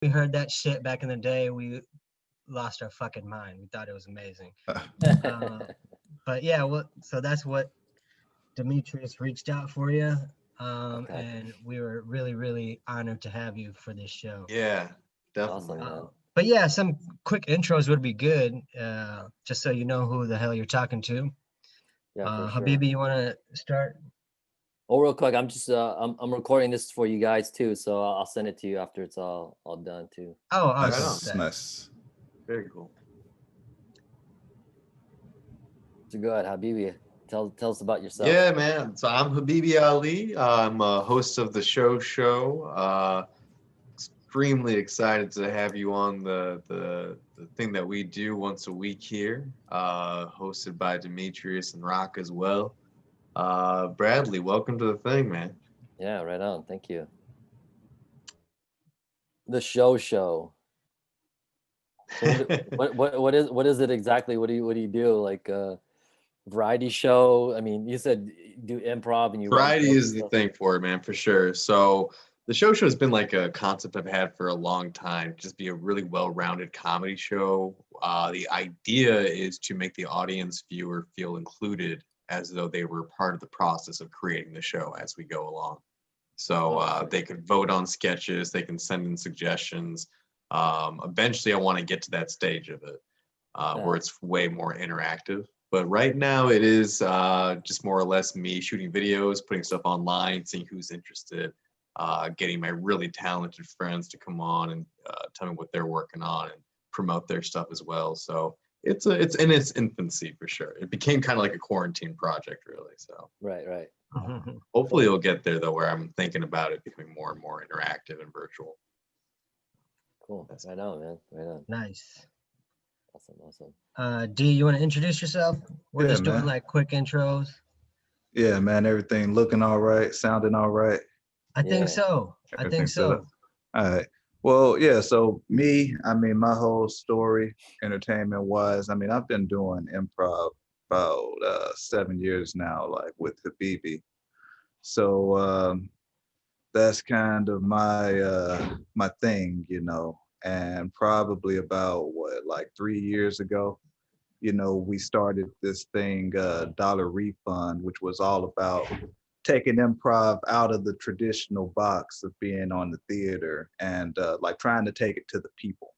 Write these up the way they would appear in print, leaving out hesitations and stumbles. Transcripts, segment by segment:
we heard that shit back in the day, we lost our fucking mind. We thought it was amazing. But yeah, well, so that's what Demetrius reached out for you. Okay. And we were really, really honored to have you for this show. Yeah, definitely. Awesome, man. But yeah, some quick intros would be good, just so you know who the hell you're talking to. Yeah, for sure. Habibi, you want to start? Oh, real quick, I'm just I'm recording this for you guys too, so I'll send it to you after it's all done too. Oh, Right awesome. on. Nice, nice. Very cool. So go ahead, Habibi. Tell us about yourself. Yeah, man. So I'm Habibi Ali. I'm a host of the show. Extremely excited to have you on the thing that we do once a week here, hosted by Demetrius and Rock as well. Bradley, welcome to the thing, man. Yeah, right on. Thank you. The show. So what is it exactly? What do you do? Like variety show? I mean, you said you do improv and you write Variety jokes is and the stuff. thing for it, man, for sure. So the show has been like a concept I've had for a long time. Just be a really well-rounded comedy show. The idea is to make the audience viewer feel included as though they were part of the process of creating the show as we go along. So they could vote on sketches, they can send in suggestions. Eventually, I want to get to that stage of it where it's way more interactive. But right now, it is just more or less me shooting videos, putting stuff online, seeing who's interested, getting my really talented friends to come on and tell me what they're working on and promote their stuff as well. So it's in its infancy for sure. It became kind of like a quarantine project, really. So Right. hopefully it'll get there though, where I'm thinking about it becoming more and more interactive and virtual. Cool. Right on, man. Right on. Nice. Awesome. D, you want to introduce yourself? We're Yeah, just doing man. like quick intros. Yeah, man, everything looking all right, sounding all right. I think Yeah. so. I think Everything set up. so. All right. Well, yeah, so me, I mean, my whole story, entertainment wise, I mean, I've been doing improv about 7 years now, like with Habibi. So that's kind of my thing, you know. And probably about what, like 3 years ago, you know, we started this thing, Dollar Refund, which was all about taking improv out of the traditional box of being on the theater and like trying to take it to the people,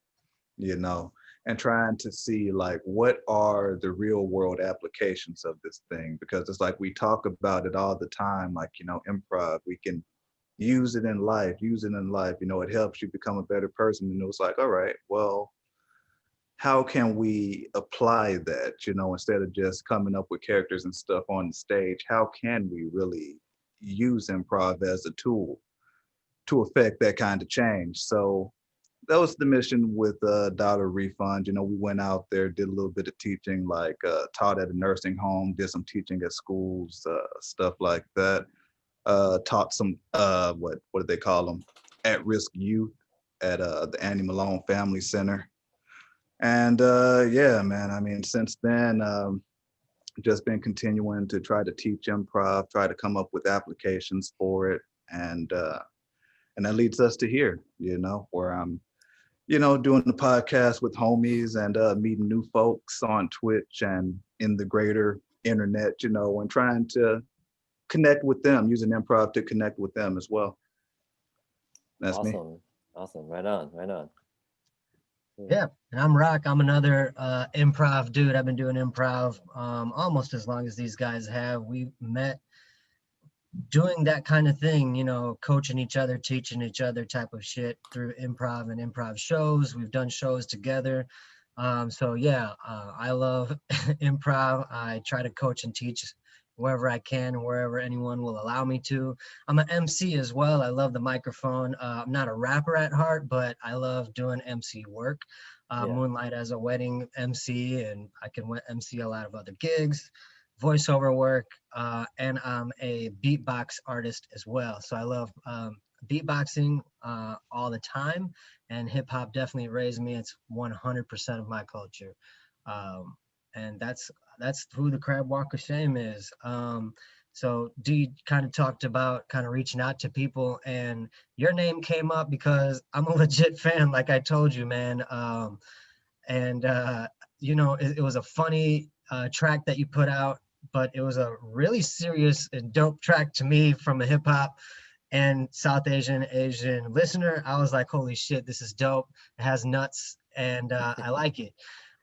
you know, and trying to see like what are the real world applications of this thing, because it's like we talk about it all the time, like, you know, improv, we can use it in life, you know, it helps you become a better person. And it was like, all right, well, how can we apply that, you know, instead of just coming up with characters and stuff on the stage, how can we really use improv as a tool to affect that kind of change? So that was the mission with Dollar Refund. You know, we went out there, did a little bit of teaching, like taught at a nursing home, did some teaching at schools, stuff like that. Taught some, what do they call them? At-risk youth at the Annie Malone Family Center. And yeah, man, I mean, since then, just been continuing to try to teach improv, try to come up with applications for it. And that leads us to here, you know, where I'm, you know, doing the podcast with homies and meeting new folks on Twitch and in the greater internet, you know, and trying to connect with them, using improv to connect with them as well. That's me. Awesome. Right on. Yeah, and I'm Rock. I'm another improv dude. I've been doing improv almost as long as these guys have. We met doing that kind of thing, you know, coaching each other, teaching each other type of shit through improv and improv shows. We've done shows together. So yeah, I love improv. I try to coach and teach wherever I can, wherever anyone will allow me to. I'm an MC as well. I love the microphone. I'm not a rapper at heart, but I love doing MC work. Moonlight as a wedding MC, and I can MC a lot of other gigs, voiceover work, and I'm a beatbox artist as well. So I love beatboxing all the time, and hip hop definitely raised me. It's 100% of my culture. And that's who the Crab Walk of Shame is. So D kind of talked about kind of reaching out to people, and your name came up because I'm a legit fan, like I told you, man. And you know, it was a funny track that you put out, but it was a really serious and dope track to me from a hip hop and South Asian listener. I was like, holy shit, this is dope. It has nuts, and I like it.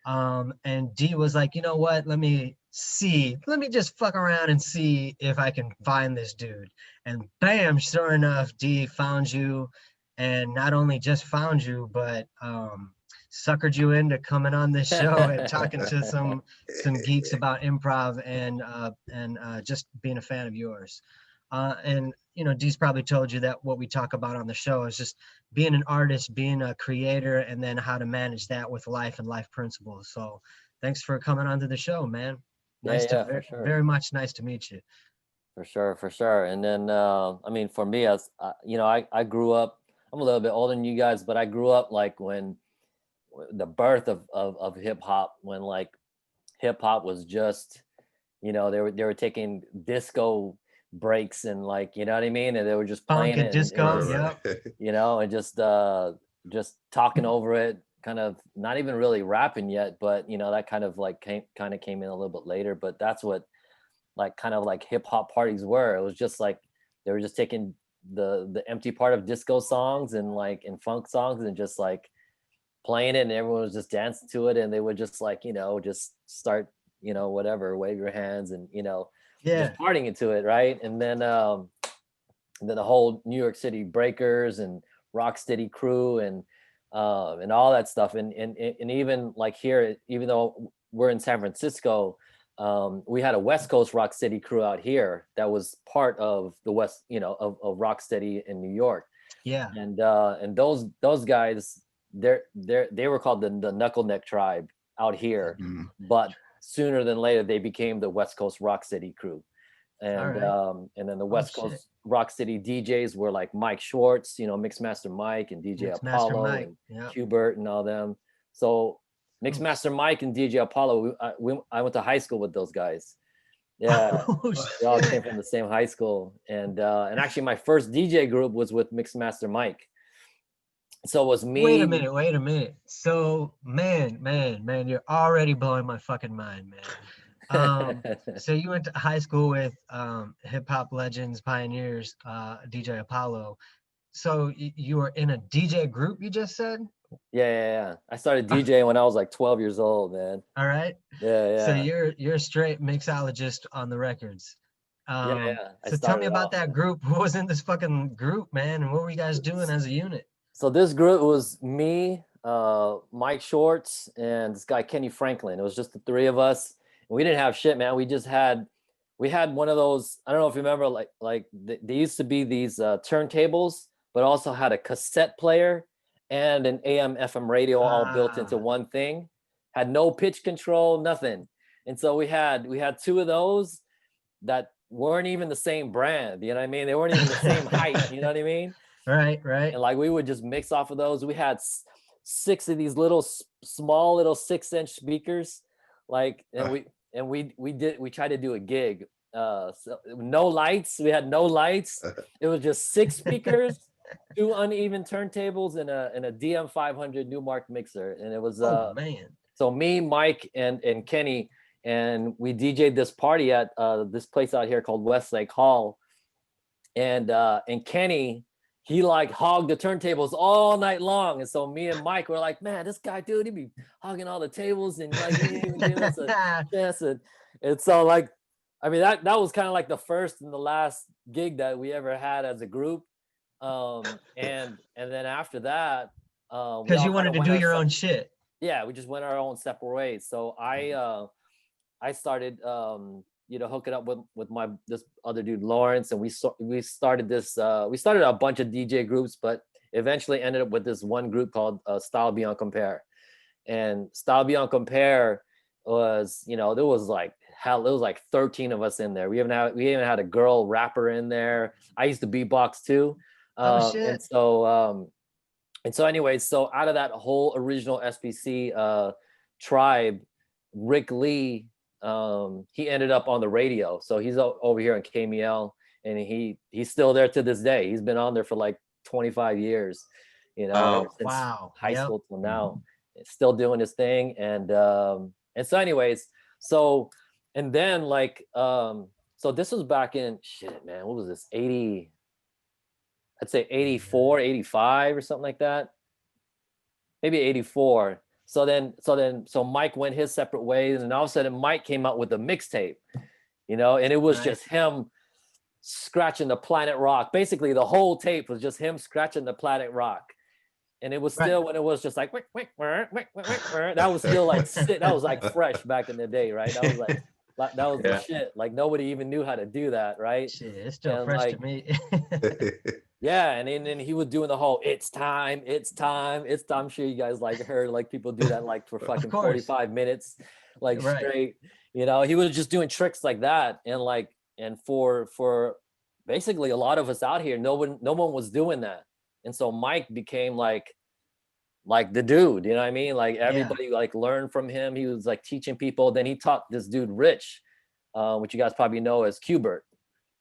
And D was like, you know what? Let me see. Let me just fuck around and see if I can find this dude. And bam, sure enough, D found you, and not only just found you, but suckered you into coming on this show and talking to some geeks about improv and just being a fan of yours. And you know, Dee's probably told you that what we talk about on the show is just being an artist, being a creator, and then how to manage that with life and life principles. So thanks for coming onto the show, man. Nice Yeah, to for sure. very much nice to meet you. For sure, for sure. And then, I mean, for me, as you know, I grew up. I'm a little bit older than you guys, but I grew up like when the birth of hip hop, when like hip hop was just, you know, they were taking disco breaks and like, you know what I mean, and they were just Funk playing and it, disco, and yeah. you know, and just talking over it, kind of not even really rapping yet, but you know, that kind of like came in a little bit later. But that's what like kind of like hip hop parties were. It was just like they were just taking the empty part of disco songs and like and funk songs and just like playing it, and everyone was just dancing to it, and they would just like, you know, just start, you know, whatever, wave your hands and, you know, Yeah. just partying into it, right? And then the whole New York City Breakers and Rocksteady crew and all that stuff, and even like here, even though we're in San Francisco, we had a West Coast Rock City crew out here that was part of the West, you know, of Rocksteady in New York. Yeah. And those guys, they were called the Knuckle Neck Tribe out here, Mhm. but sooner than later they became the West Coast Rock City crew. And right. and then the Oh, West shit. Coast Rock City DJs were like Mike Schwartz, you know, Mixmaster Mike and DJ Mixmaster Apollo Mike. and Yeah. Hubert and all them. So Mixmaster Mike and DJ Apollo, I went to high school with those guys. Yeah, Oh, we all shit. came from the same high school, and actually my first DJ group was with Mixmaster Mike. So it was Wait a me. minute, wait a minute. So, man, you're already blowing my fucking mind, man. So you went to high school with hip hop legends, pioneers, DJ Apollo. So you were in a DJ group, you just said? Yeah. I started DJing when I was like 12 years old, man. All right. Yeah. So you're a straight mixologist on the records. Yeah. I So tell me started about off, that man. group. Who was in this fucking group, man? And what were you guys doing as a unit? So this group was me, Mike Schwartz, and this guy Kenny Franklin. It was just the three of us. And we didn't have shit, man. We had one of those. I don't know if you remember, like they used to be these turntables, but also had a cassette player and an AM FM radio all built into Ah, one thing. Had no pitch control, nothing. And so we had two of those that weren't even the same brand. You know what I mean? They weren't even the same height. You know what I mean? right. And like we would just mix off of those. We had six of these little small little 6-inch speakers, like, and we tried to do a gig. So no lights. We had no lights. It was just 6 speakers, 2 uneven turntables, and a DM 500 Newmark mixer. And it was Oh man. so me, Mike, and Kenny, and we DJ'd this party at this place out here called Westlake Hall. And Kenny, he like hogged the turntables all night long. And so me and Mike were like, man, this guy, dude, he be hogging all the tables and like he didn't even give us a chance. And so like, I mean, that was kind of like the first and the last gig that we ever had as a group. And then after that, we Because all you kind wanted of to went do our your own shit. yeah, we just went our own separate ways. So I started you know, hooking up with my this other dude Lawrence, and we started a bunch of DJ groups, but eventually ended up with this one group called Style Beyond Compare. And Style Beyond Compare was, you know, there was like 13 of us in there. We even had a girl rapper in there. I used to beatbox too. Oh shit. And so anyway, so out of that whole original SPC tribe, Rick Lee he ended up on the radio. So he's over here on KML, and he's still there to this day. He's been on there for like 25 years, you know, since high school till now. Still doing his thing. And so anyways, so and then like so this was back in shit, man, what was this? 80, I'd say 84, 85 or something like that. Maybe 84. So Mike went his separate ways, and all of a sudden Mike came out with a mixtape, you know, and it was just him scratching the Planet Rock. Basically, the whole tape was just him scratching the Planet Rock. And it was still when it was just like that was still like that was like fresh back in the day, right? That was like that was the shit. Like nobody even knew how to do that, right? Shit, it's still fresh to me. Yeah, and then he was doing the whole it's time. I'm sure you guys like heard like people do that like for fucking 45 minutes, like straight. You know, he was just doing tricks like that, and for basically a lot of us out here, no one was doing that. And so Mike became like the dude, you know what I mean? Like everybody like learned from him. He was like teaching people. Then he taught this dude Rich, which you guys probably know as Qbert,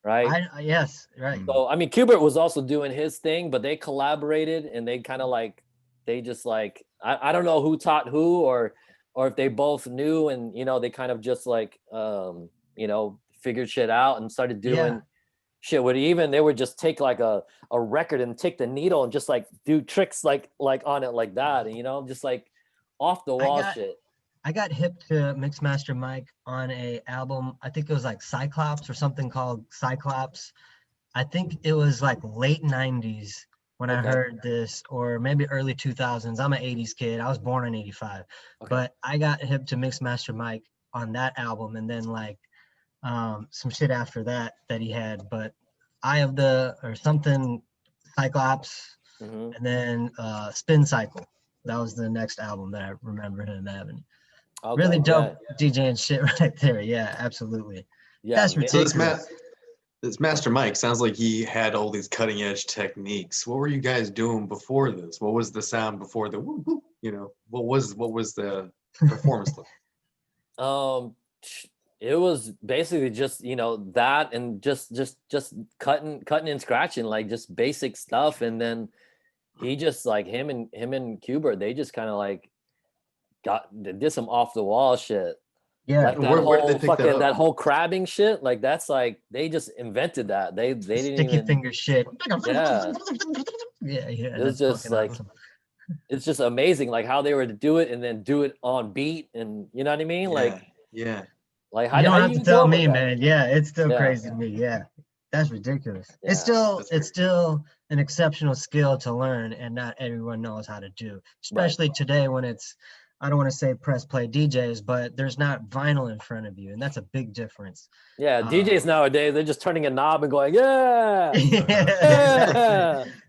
right? Yes, right. So I mean, Qbert was also doing his thing, but they collaborated, and they kind of like they just like I don't know who taught who, or if they both knew, and you know they kind of just like you know figured shit out and started doing. Shit would even they would just take like a record and take the needle and just like do tricks like on it like that, and you know just like off the wall shit. I got hip to Mixmaster Mike on a album. I think it was like Cyclops or something called Cyclops. I think it was like late 90s when I heard this, or maybe early 2000s. I'm an 80s kid. I was born in 85. But I got hip to Mixmaster Mike on that album, and then like some shit after that he had, but Eye of the or something Cyclops, and then Spin Cycle. That was the next album that I remember him having. Really dope DJing shit right there. Yeah, absolutely. That's ridiculous. So this Master Mike sounds like he had all these cutting edge techniques. What were you guys doing before this? What was the sound before the whoop, whoop, you know, what was the performance like? It was basically just, you know, that and just cutting and scratching, like just basic stuff. And then he just like him and Qbert, they just kind of like did some off the wall shit. Yeah. Like that whole crabbing shit. Like that's like they just invented that. They didn't sticky even finger shit. Yeah. Yeah. It was just like awesome. It's just amazing like how they were to do it and then do it on beat, and you know what I mean? Like Like you don't have to tell me, man. Yeah, it's still crazy to me. Yeah, that's ridiculous. Yeah, it's still an exceptional skill to learn, and not everyone knows how to do. Especially today when it's, I don't want to say press play DJs, but there's not vinyl in front of you, and that's a big difference. Yeah, DJs nowadays, they're just turning a knob and going,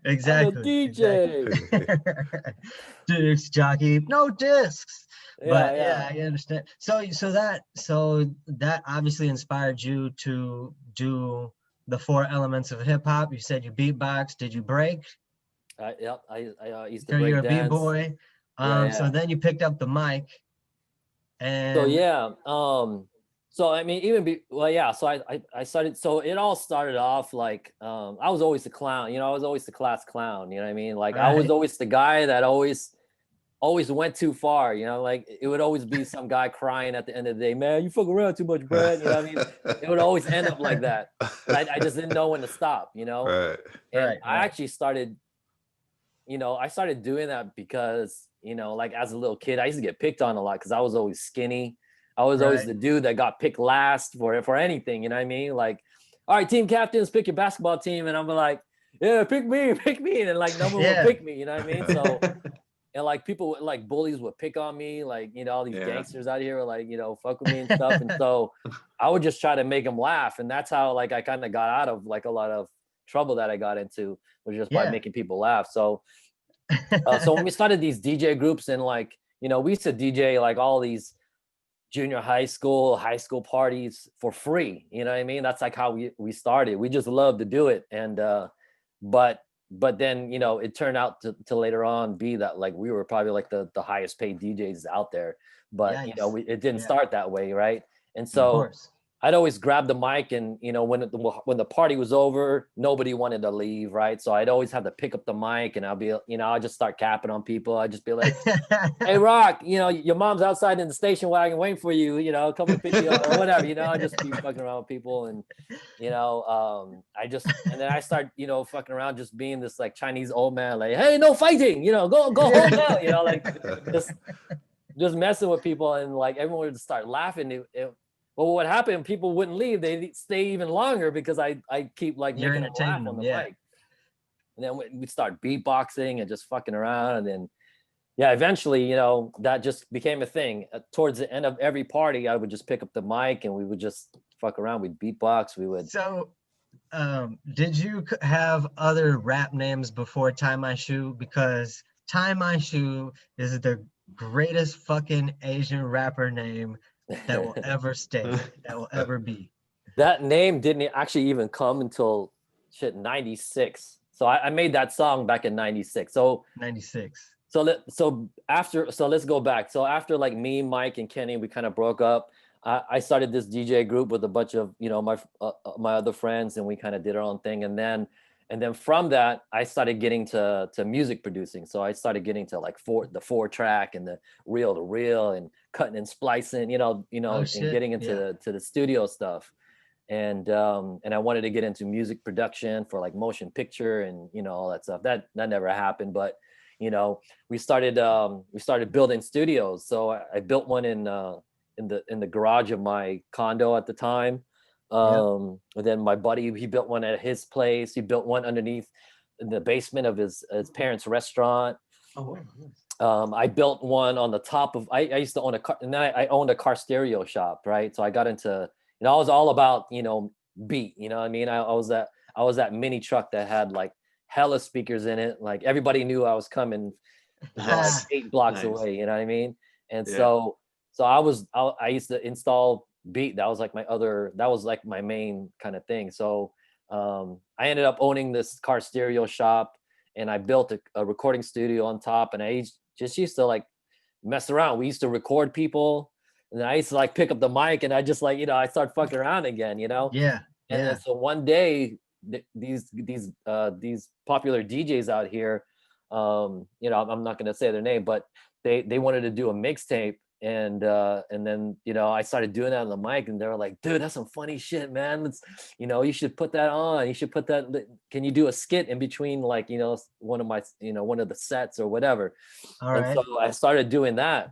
exactly. DJ. Disc jockey, no discs. But I understand. So that obviously inspired you to do the 4 elements of hip hop. You said you beatbox. Did you break? I used to So break you're a dance. B-boy. So then you picked up the mic. And so I mean, so I started. So it all started off like I was always the clown. You know, I was always the class clown. You know what I mean? Like I was always the guy that always went too far, you know, like it would always be some guy crying at the end of the day, man, you fuck around too much, Brad. You know what I mean? It would always end up like that. But I just didn't know when to stop, you know? I actually started, you know, I started doing that because, you know, like as a little kid, I used to get picked on a lot because I was always skinny. I was always the dude that got picked last for anything, you know what I mean? Like, all right, team captains, pick your basketball team. And I'm like, yeah, pick me. And like, no one will pick me, you know what I mean? So, and like people like bullies would pick on me, like, you know, all these gangsters out here were like, you know, fuck with me and stuff. And so I would just try to make them laugh. And that's how like I kind of got out of like a lot of trouble that I got into, was just by making people laugh. So so when we started these DJ groups, and like, you know, we used to DJ like all these junior high school parties for free. You know what I mean? That's like how we started. We just loved to do it. And but then, you know, it turned out to later on be that like we were probably like the highest paid DJs out there. But you know, it didn't start that way, right? And Of so course. I'd always grab the mic, and when the party was over, nobody wanted to leave, right? So I'd always have to pick up the mic, and I'll be, I'll just start capping on people. I'd just be like, "Hey, Rock, your mom's outside in the station wagon waiting for you. Come and pick you up or whatever." I just be fucking around with people, and and then I start fucking around, just being this like Chinese old man, like, "Hey, no fighting, go home now," like just messing with people, and like everyone would start laughing. Well, what happened? People wouldn't leave; they'd stay even longer because I keep like You're making them laugh entertaining on the them, yeah. mic. And then we'd start beatboxing and just fucking around, and then eventually, that just became a thing. Towards the end of every party, I would just pick up the mic and we would just fuck around. We'd beatbox. We would. So, did you have other rap names before Tai Mai Shu? Because Tai Mai Shu is the greatest fucking Asian rapper name that will ever stay, that will ever be. That name didn't actually even come until 96. So I made that song back in 96. So 96. So let's go back. So after like me, Mike, and Kenny, we kind of broke up. I started this DJ group with a bunch of my other friends, and we kind of did our own thing. And then from that, I started getting to music producing. So I started getting to like the 4-track and the reel to reel and cutting and splicing, and getting into the studio stuff. And I wanted to get into music production for like motion picture and all that stuff. That never happened, but we started building studios. So I built one in the garage of my condo at the time. And then my buddy, he built one at his place. He built one underneath in the basement of his parents' restaurant. Oh, wow. I built one on the top of. I used to own a car, and then I owned a car stereo shop, right? So I got into. I was all about beat. You know what I mean? I was that mini truck that had like hella speakers in it. Like everybody knew I was coming like 8 blocks away. You know what I mean? And so I used to install beat. That was like my main kind of thing. So I ended up owning this car stereo shop, and I built a recording studio on top, and I just used to like mess around. We used to record people, and then I used to like pick up the mic, and I just like, I start fucking around again, Yeah. And then so one day these popular DJs out here, I'm not going to say their name, but they wanted to do a mixtape. And then I started doing that on the mic, and they were like, "Dude, that's some funny shit, man. Let's, you should put that on. You should put that. Can you do a skit in between, like, one of my, one of the sets or whatever?" All right. And so I started doing that,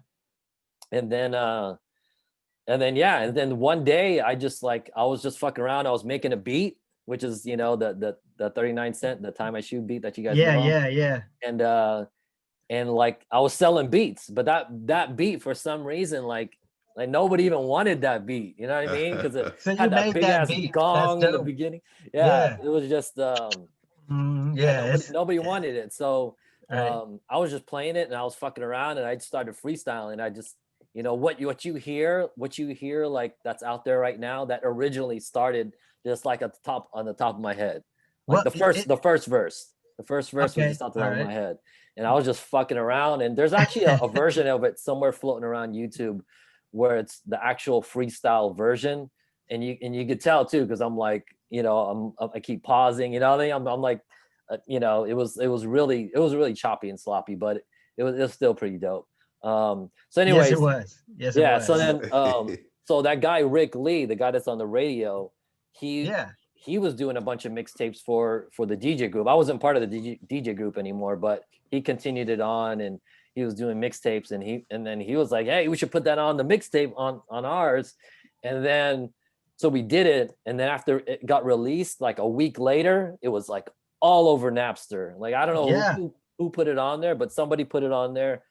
and then one day I was just fucking around. I was making a beat, which is the 39 cent, the Tai Mai Shu beat that you guys know. Yeah. And like I was selling beats, but that beat, for some reason, like nobody even wanted that beat. You know what I mean? Because it So you had that made big that ass beat. gong That's in the dope. beginning. Yeah. It was just nobody wanted it. So Right. I was just playing it, and I was fucking around, and I just started freestyling. I just what you hear like that's out there right now, that originally started just like on the top of my head. Like the first verse was just on the top of my head, and I was just fucking around. And there's actually a version of it somewhere floating around YouTube where it's the actual freestyle version, and you could tell too, because I'm like, I keep pausing, I'm like, it was really choppy and sloppy, but it was still pretty dope. So anyways, Yes, it was. Yes, yeah. it was. So then, so that guy Rick Lee, the guy that's on the radio, he was doing a bunch of mixtapes for the DJ group. I wasn't part of the DJ group anymore, but he continued it on, and he was doing mixtapes, and then he was like, "Hey, we should put that on the mixtape on ours." And then so we did it, and then after it got released, like a week later, it was like all over Napster. Like I don't know who put it on there, but somebody put it on there.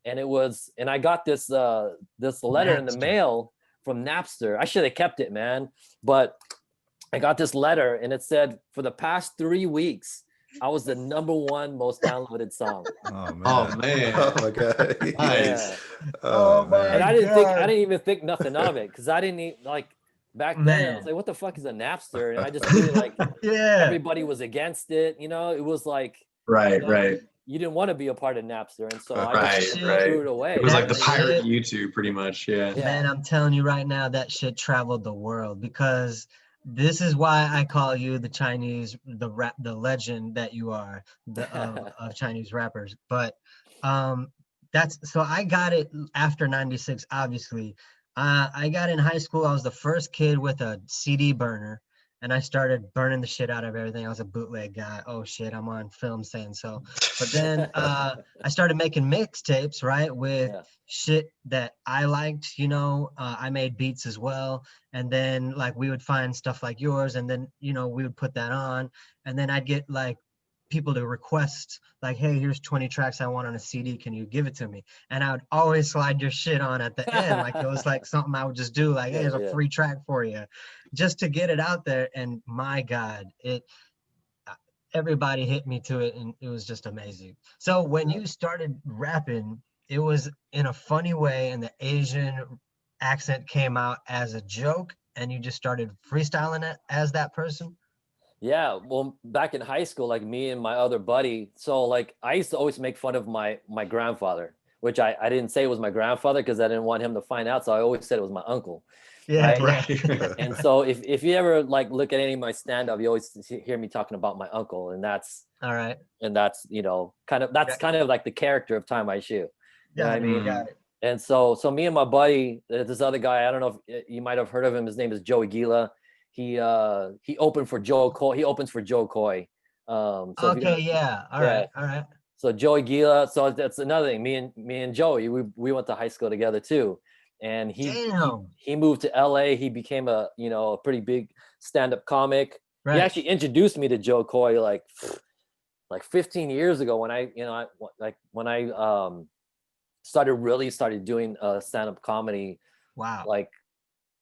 And I got this letter in the mail from Napster. I should have kept it, man. But I got this letter, and it said, for the past 3 weeks, I was the #1 most downloaded song. Oh man! Oh man! Oh my god! Nice. Yeah. Oh my man! And I didn't even think nothing of it, because I didn't even, like, back then I was like, what the fuck is a Napster? And I just knew like everybody was against it. It was like Right. you didn't want to be a part of Napster, and so I Right, just right. threw it away. It was like the That pirate shit- YouTube, pretty much. Yeah. Yeah. Man, I'm telling you right now, that shit traveled the world because this is why I call you the Chinese, the legend that you are, of Chinese rappers. But that's so I got it after '96, obviously. I got in high school. I was the first kid with a CD burner, and I started burning the shit out of everything. I was a bootleg guy. Oh shit, I'm on film saying so. But then I started making mixtapes, right, with Yeah. shit that I liked, I made beats as well. And then like we would find stuff like yours, and then we would put that on, and then I'd get like people to request like, hey, here's 20 tracks I want on a CD, can you give it to me? And I would always slide your shit on at the end, like it was like something I would just do, like, hey, Yeah, here's a yeah. free track for you, just to get it out there. And my God, everybody hit me to it, and it was just amazing. So when you started rapping, it was in a funny way, and the Asian accent came out as a joke, and you just started freestyling it as that person. Yeah, well, back in high school, like me and my other buddy, so like I used to always make fun of my grandfather, which I didn't say it was my grandfather because I didn't want him to find out, so I always said it was my uncle. Yeah, Right. yeah. And so if you ever like look at any of my stand-up, you always hear me talking about my uncle, and that's All right. that's kind of like the character of Tai Mai Shu. You know what I Got it. mean? Got it. And so me and my buddy, this other guy, I don't know if you might have heard of him. His name is Joey Gila. He opened for Joe Coy. He opens for Joe Coy. So if you Okay, yeah. All yeah. right. All right. So Joey Gila. So that's another thing. Me and Joey, we went to high school together too. And Damn. he moved to LA. He became a pretty big stand-up comic. He Right. actually introduced me to Joe Coy like 15 years ago when I started doing stand-up comedy. Wow. Like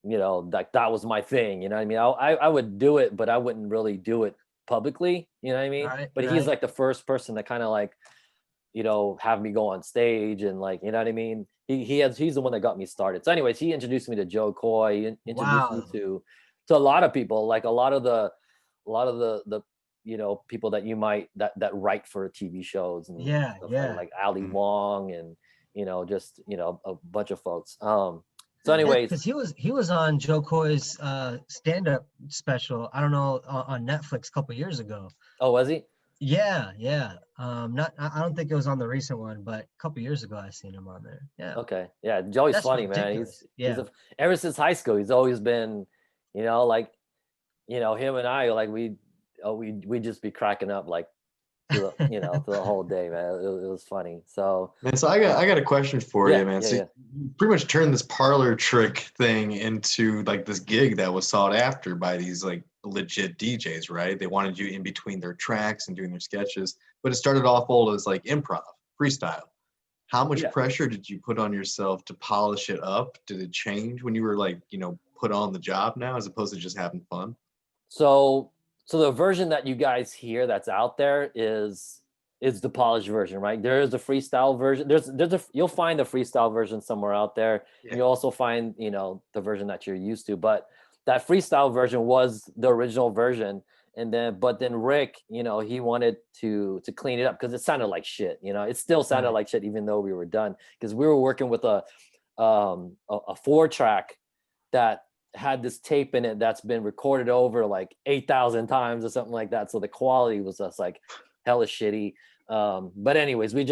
like that was my thing, you know what I mean? I would do it, but I wouldn't really do it publicly, you know what I mean? Right, But he's right. like the first person to kind of like have me go on stage and like, you know what I mean? He's the one that got me started. So anyways, he introduced me to Joe Coy, introduced me Wow. to a lot of people, like a lot of the people that you might that write for TV shows and Yeah, stuff yeah. like Ali Mm. Wong and just a bunch of folks. So Yeah, anyways, because he was on Joe Coy's stand-up special. I don't know, on Netflix a couple years ago. oh, was he? Yeah, yeah. Not. I don't think it was on the recent one, but a couple years ago I seen him on there. Yeah. Okay. Yeah, Joey's That's funny, man. ridiculous. He's Yeah. ever since high school, he's always been, like, him and I, like we just be cracking up like through through the whole day, man. It was funny. So Man, so I got a question for yeah, you, man. yeah, So yeah. you pretty much turned this parlor trick thing into like this gig that was sought after by these like legit DJs, right? They wanted you in between their tracks and doing their sketches, but it started off old as like improv, freestyle. How much Yeah. pressure did you put on yourself to polish it up? Did it change when you were like, put on the job now as opposed to just having fun? So the version that you guys hear that's out there is the polished version, right? There is a freestyle version. You'll find the freestyle version somewhere out there. Yeah. And you'll also find, the version that you're used to. But that freestyle version was the original version. And then Rick, he wanted to clean it up because it sounded like shit. It still sounded Right. like shit even though we were done because we were working with a 4-track that had this tape in it that's been recorded over like 8,000 times or something like that. So the quality was just like hella shitty. But anyways, we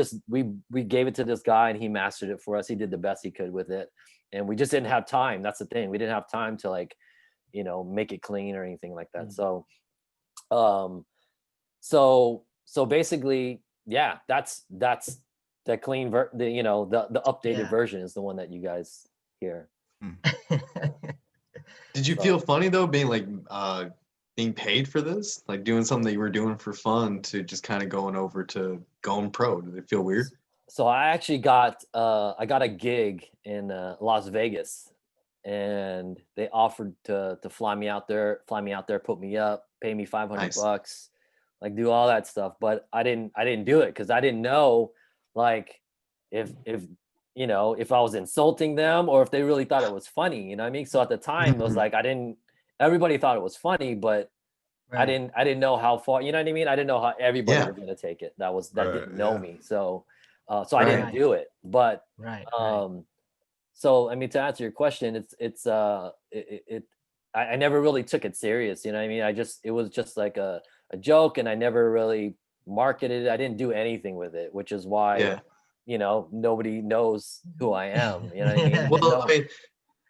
gave it to this guy and he mastered it for us. He did the best he could with it. And we just didn't have time. That's the thing. We didn't have time to like, make it clean or anything like that. So basically, yeah, that's the clean the updated Yeah. version is the one that you guys hear. Did you So- feel funny though, being like being paid for this, like doing something that you were doing for fun to just kind of going over to going pro? Did it feel weird? So I actually got a gig in Las Vegas, and they offered to fly me out there, put me up, pay me $500, like do all that stuff. But I didn't do it because I didn't know like if I was insulting them or if they really thought it was funny, you know what I mean? So at the time it was like everybody thought it was funny, but I didn't know how far, you know what I mean? I didn't know how everybody Yeah. was gonna take it. That Right, didn't know yeah. me. So I didn't Right. do it. But Right. so I mean, to answer your question, I never really took it serious, you know what I mean? It was just like a joke, and I never really marketed it. I didn't do anything with it, which is why, Yeah. you know, nobody knows who I am, you know what I mean? Yeah. Well, So, I mean,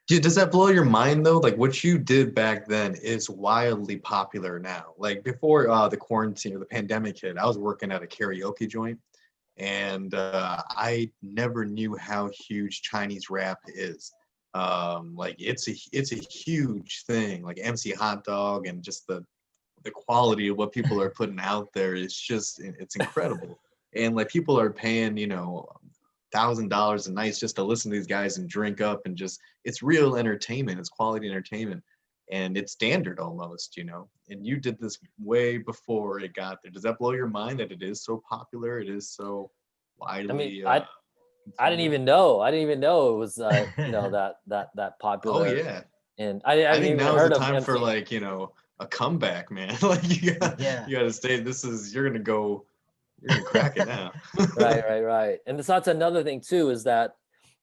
dude, does that blow your mind though? Like what you did back then is wildly popular now. Like before the quarantine or the pandemic hit, I was working at a karaoke joint, and I never knew how huge Chinese rap is. Like it's a huge thing. Like MC Hot Dog and just the quality of what people are putting out there is just it's incredible. And like people are paying, you know, $1,000 a night just to listen to these guys and drink up and just it's real entertainment, it's quality entertainment. And it's standard almost, you know. And you did this way before it got there. Does that blow your mind that it is so popular? It is so I mean, widely I didn't consumed? even know. I didn't even know it was you know, that Oh popular. yeah. And I I haven't think even now is heard the of time for MC. like, you know, a comeback, man. Like Yeah. you gotta stay. You're gonna crack it now. Right. And that's another thing too, is that,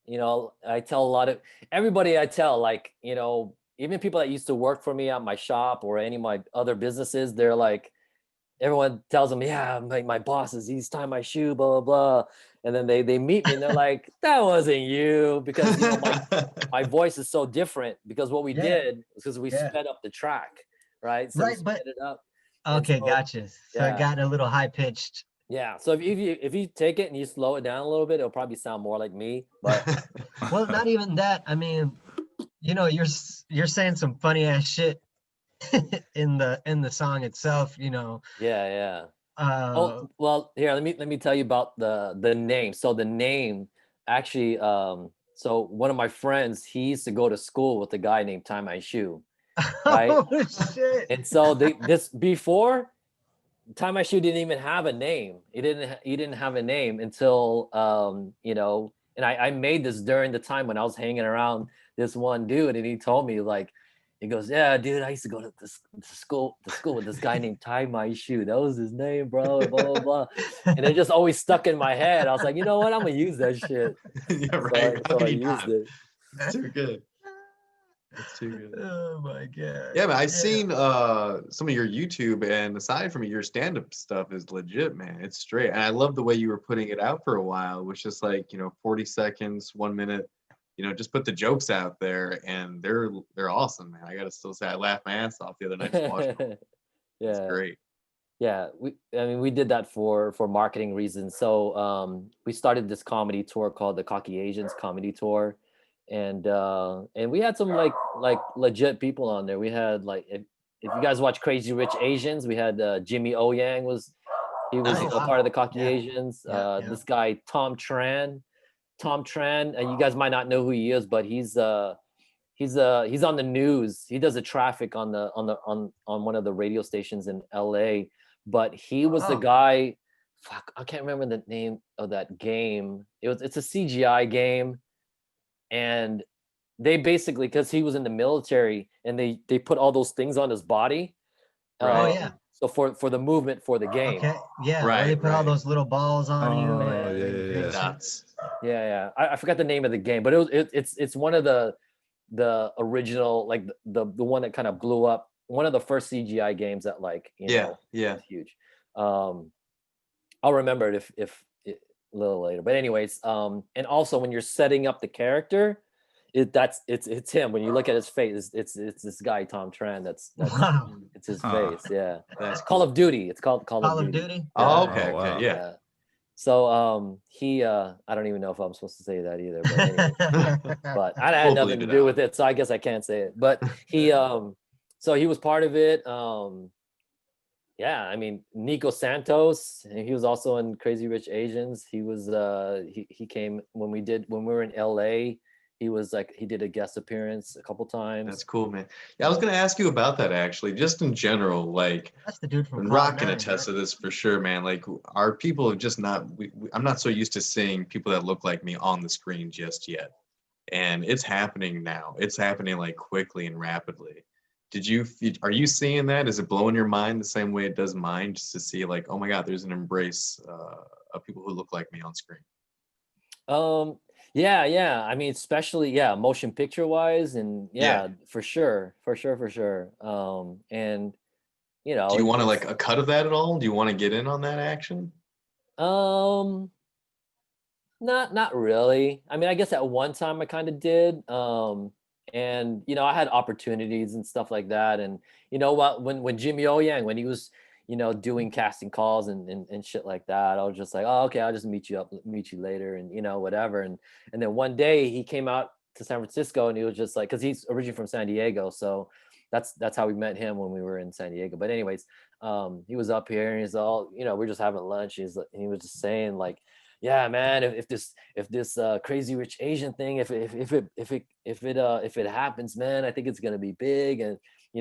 you know, I tell a lot of everybody I tell, like, you know, even people that used to work for me at my shop or any of my other businesses, they're like, everyone tells them, yeah, my boss is he's Tai Mai Shu, blah, blah, blah. And then they meet me and they're like, that wasn't you, because you know, my voice is so different, because what we Yeah. did was because we Yeah. sped up the track, right? So we Right. But sped it up. And okay, so gotcha. So it yeah. got a little high pitched. Yeah. So if you take it and you slow it down a little bit, it'll probably sound more like me. But Well, not even that. I mean, you know, you're saying some funny ass shit in the song itself, you know. yeah. Uh Oh, well, here, let me tell you about the name. So the name actually, so one of my friends, he used to go to school with a guy named Tai Mai Shu, right? oh shit. And so this before Tai Mai Shu didn't even have a name. He didn't have a name until you know, and I made this during the time when I was hanging around this one dude, and he told me like, he goes, yeah, dude, I used to go to school with this guy named Tai Mai Shu. That was his name, bro, and blah blah blah. And it just always stuck in my head. I was like, you know what, I'm gonna use that shit. Yeah, right. How So I can you used not? it. It's too good. It's too good. Oh my god. Yeah, man, I've Yeah. seen some of your YouTube, and aside from it, your stand-up stuff is legit, man. It's straight. And I love the way you were putting it out for a while, which just like, you know, 40 seconds, 1 minute, you know, just put the jokes out there and they're awesome, man. I gotta still say I laughed my ass off the other night just watching them. It's Yeah. great. Yeah, I mean we did that for marketing reasons. So we started this comedy tour called the Cocky Asians Comedy Tour. And we had some like legit people on there. We had like, if you guys watch Crazy Rich Asians, we had Jimmy O Yang he was Oh, Nice. a wow. part of the Cocky Yeah. Asians. Yeah. This guy Tom Tran, you guys might not know who he is, but he's on the news. He does the traffic on one of the radio stations in LA. But he was the Oh. guy, fuck, I can't remember the name of that game. It's a CGI game. And they basically, because he was in the military, and they put all those things on his body. Oh Right. yeah. So for the movement for the game. Okay. Yeah. Where they Right, put all right. those little balls on you Oh, and yeah, The yeah. shit. dots. Yeah. I forgot the name of the game, but it's one of the original, like the one that kind of blew up, one of the first CGI games that, like, you Yeah, know, yeah. was huge. I'll remember it if a little later. But anyways, and also when you're setting up the character, it's him. When you look at his face, it's this guy Tom Tran. That's Wow. it's his Huh. face. Yeah. That's Call cool. of Duty. It's called Call Call of of Duty. Duty. Oh, Yeah. okay, Oh, wow. okay, yeah. Yeah. So he I don't even know if I'm supposed to say that either, but anyway. But I had We'll nothing bleep to it do out. with it, so I guess I can't say it. But he so he was part of it. Yeah, I mean, Nico Santos, he was also in Crazy Rich Asians. He was he came when we were in LA. He was like, he did a guest appearance a couple times. That's cool, man. Yeah, I was gonna ask you about that actually, just in general, like That's the dude from and Cloud Rock can Nine, attest right? to this for sure, man. Like our people are just not I'm not so used to seeing people that look like me on the screen just yet. And it's happening now. It's happening like quickly and rapidly. are you seeing that? Is it blowing your mind the same way it does mine, just to see like, oh my God, there's an embrace of people who look like me on screen? Yeah. I mean, especially motion picture wise, and for sure. And Do you want to it's like a cut of that at all? Do you want to get in on that action? um not really. I mean, I guess at one time I kind of did. And I had opportunities and stuff like that. And you know what, when Jimmy O Yang, when he was, doing casting calls and shit like that, I was just like, oh, okay, I'll just meet you later, and whatever. And then one day he came out to San Francisco, and he was just like, because he's originally from San Diego, so that's how we met him when we were in San Diego. But anyways, he was up here, and he's all, we're just having lunch. He was just saying like, yeah, man, if this Crazy Rich Asian thing, if it happens, man, I think it's gonna be big. And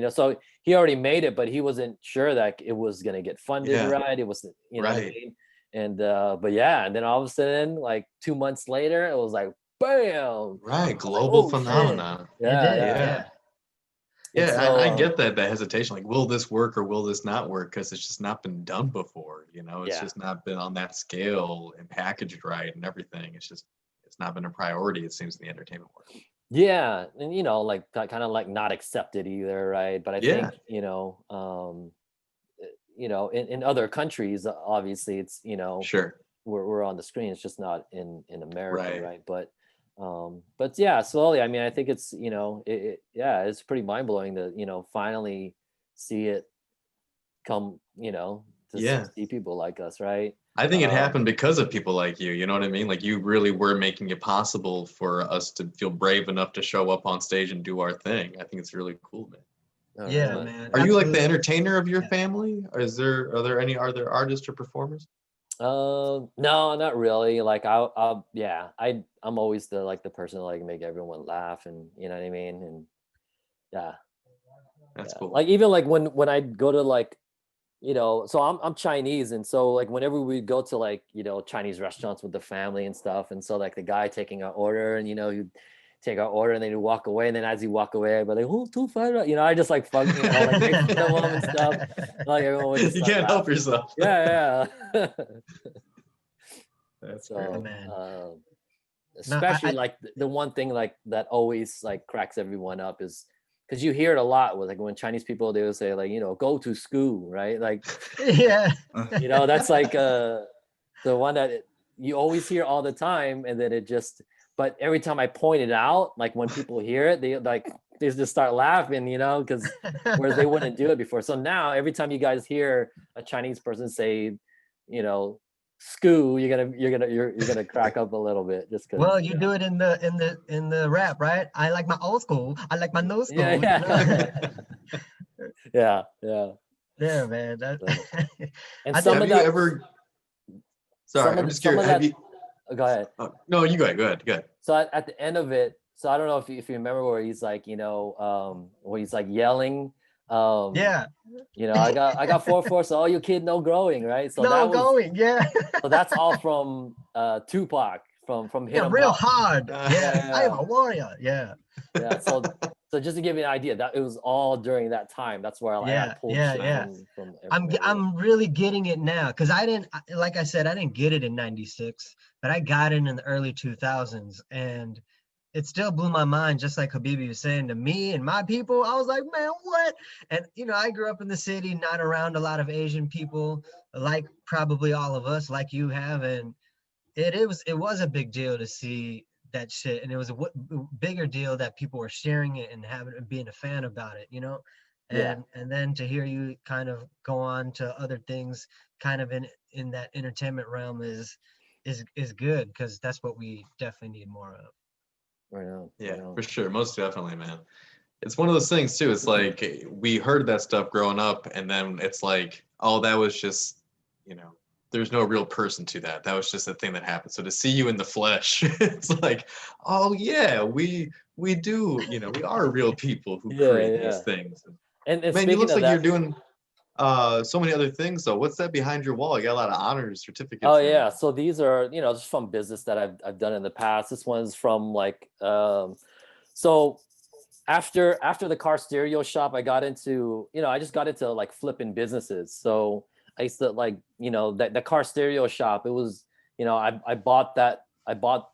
so he already made it, but he wasn't sure that it was gonna get funded right. It was, what I mean? And but yeah, and then all of a sudden, like 2 months later, it was like bam, right, global like, phenomenon. Yeah. Yeah, So, I get that hesitation. Like, will this work or will this not work? Because it's just not been done before. It's just not been on that scale and packaged right and everything. It's not been a priority, it seems, in the entertainment world. Yeah, and like kind of like not accepted either, right? But I think in other countries, obviously it's Sure. we're on the screen. It's just not in America, right? But yeah, slowly. I mean, I think it's it's pretty mind blowing to finally see it come to see people like us, right? I think it happened because of people like you. You know what I mean? Like, you really were making it possible for us to feel brave enough to show up on stage and do our thing. I think it's really cool, man. Yeah, man. Are you like the entertainer of your family? Or are there artists or performers? No, not really. Like I'm always the person to like make everyone laugh, and you know what I mean? And that's cool. Like even like when I go to like, so I'm Chinese, and so like whenever we go to like Chinese restaurants with the family and stuff, and so like the guy taking our order, and you take our order, and then you walk away, and then as you walk away, I'd be like, "Oh, too far," I just like fuck, like make fun of them and stuff. Like everyone would just you can't help laughing. yourself. Yeah. That's great. so, man. Especially like the one thing like that always like cracks everyone up is because you hear it a lot with like when Chinese people, they will say like, go to school, right? Like, that's like the one that you always hear all the time. And then but every time I point it out, like when people hear it, they just start laughing, because whereas they wouldn't do it before. So now every time you guys hear a Chinese person say, school, you're gonna crack up a little bit just because. Well, you do it in the rap, right? I like my old school. I like my new school. Yeah. Yeah, man. And some of that. Sorry, I'm just curious. Go ahead. No, you go ahead. So at the end of it, so I don't know if you remember where he's like, where he's like yelling. I got 4-4, so all you kid no growing, right? So so that's all from Tupac from Hit 'Em real Hard. hard. I am a warrior. Yeah. So just to give you an idea, that it was all during that time. That's where I pulled shit from I'm really getting it now, because I didn't, like I said, I didn't get it in '96, but I got it in the early 2000s, and it still blew my mind, just like Habibi was saying, to me and my people. I was like, man, what? And I grew up in the city, not around a lot of Asian people, like probably all of us, like you have, and it was a big deal to see that shit, and it was a bigger deal that people were sharing it and being a fan about it, and then to hear you kind of go on to other things kind of in that entertainment realm is good, because that's what we definitely need more of. Right on. Yeah, for sure, most definitely, man. It's one of those things too. It's like we heard that stuff growing up, and then it's like, oh, that was just, there's no real person to that. That was just a thing that happened. So to see you in the flesh, it's like, oh yeah, we do, we are real people who create these things. And man, it looks like you're doing so many other things though. What's that behind your wall? You got a lot of honors certificates. Oh yeah, so these are just from business that I've done in the past. This one's from like so after the car stereo shop, I got into, I just got into like flipping businesses. So I used to like, that the car stereo shop, it was, I bought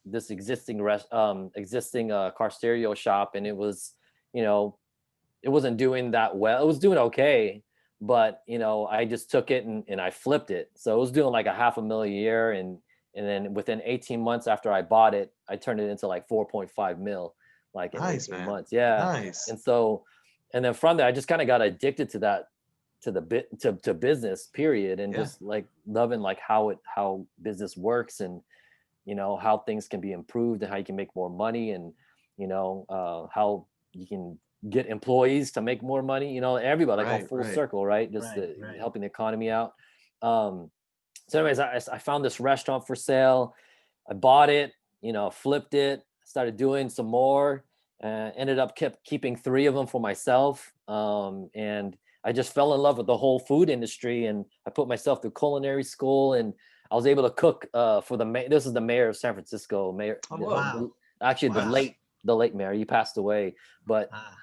this existing car stereo shop, and it was, it wasn't doing that well. It was doing okay, but I just took it and I flipped it. So it was doing like $500,000 a year, and then within 18 months after I bought it, I turned it into like 4.5 mil, like in Nice, 18 man. months. Yeah. Nice. And so, and then from there, I just kind of got addicted to that, to business period, and just like loving like how business works, and how things can be improved and how you can make more money, and how you can get employees to make more money, everybody like Right, on full right. circle, right? Just Right. helping the economy out. So anyways, I found this restaurant for sale. I bought it, flipped it, started doing some more, ended up keeping 3 of them for myself. And I just fell in love with the whole food industry, and I put myself through culinary school, and I was able to cook for this is the mayor of San Francisco, Oh, wow. Actually Wow. the late mayor. He passed away, but Ah,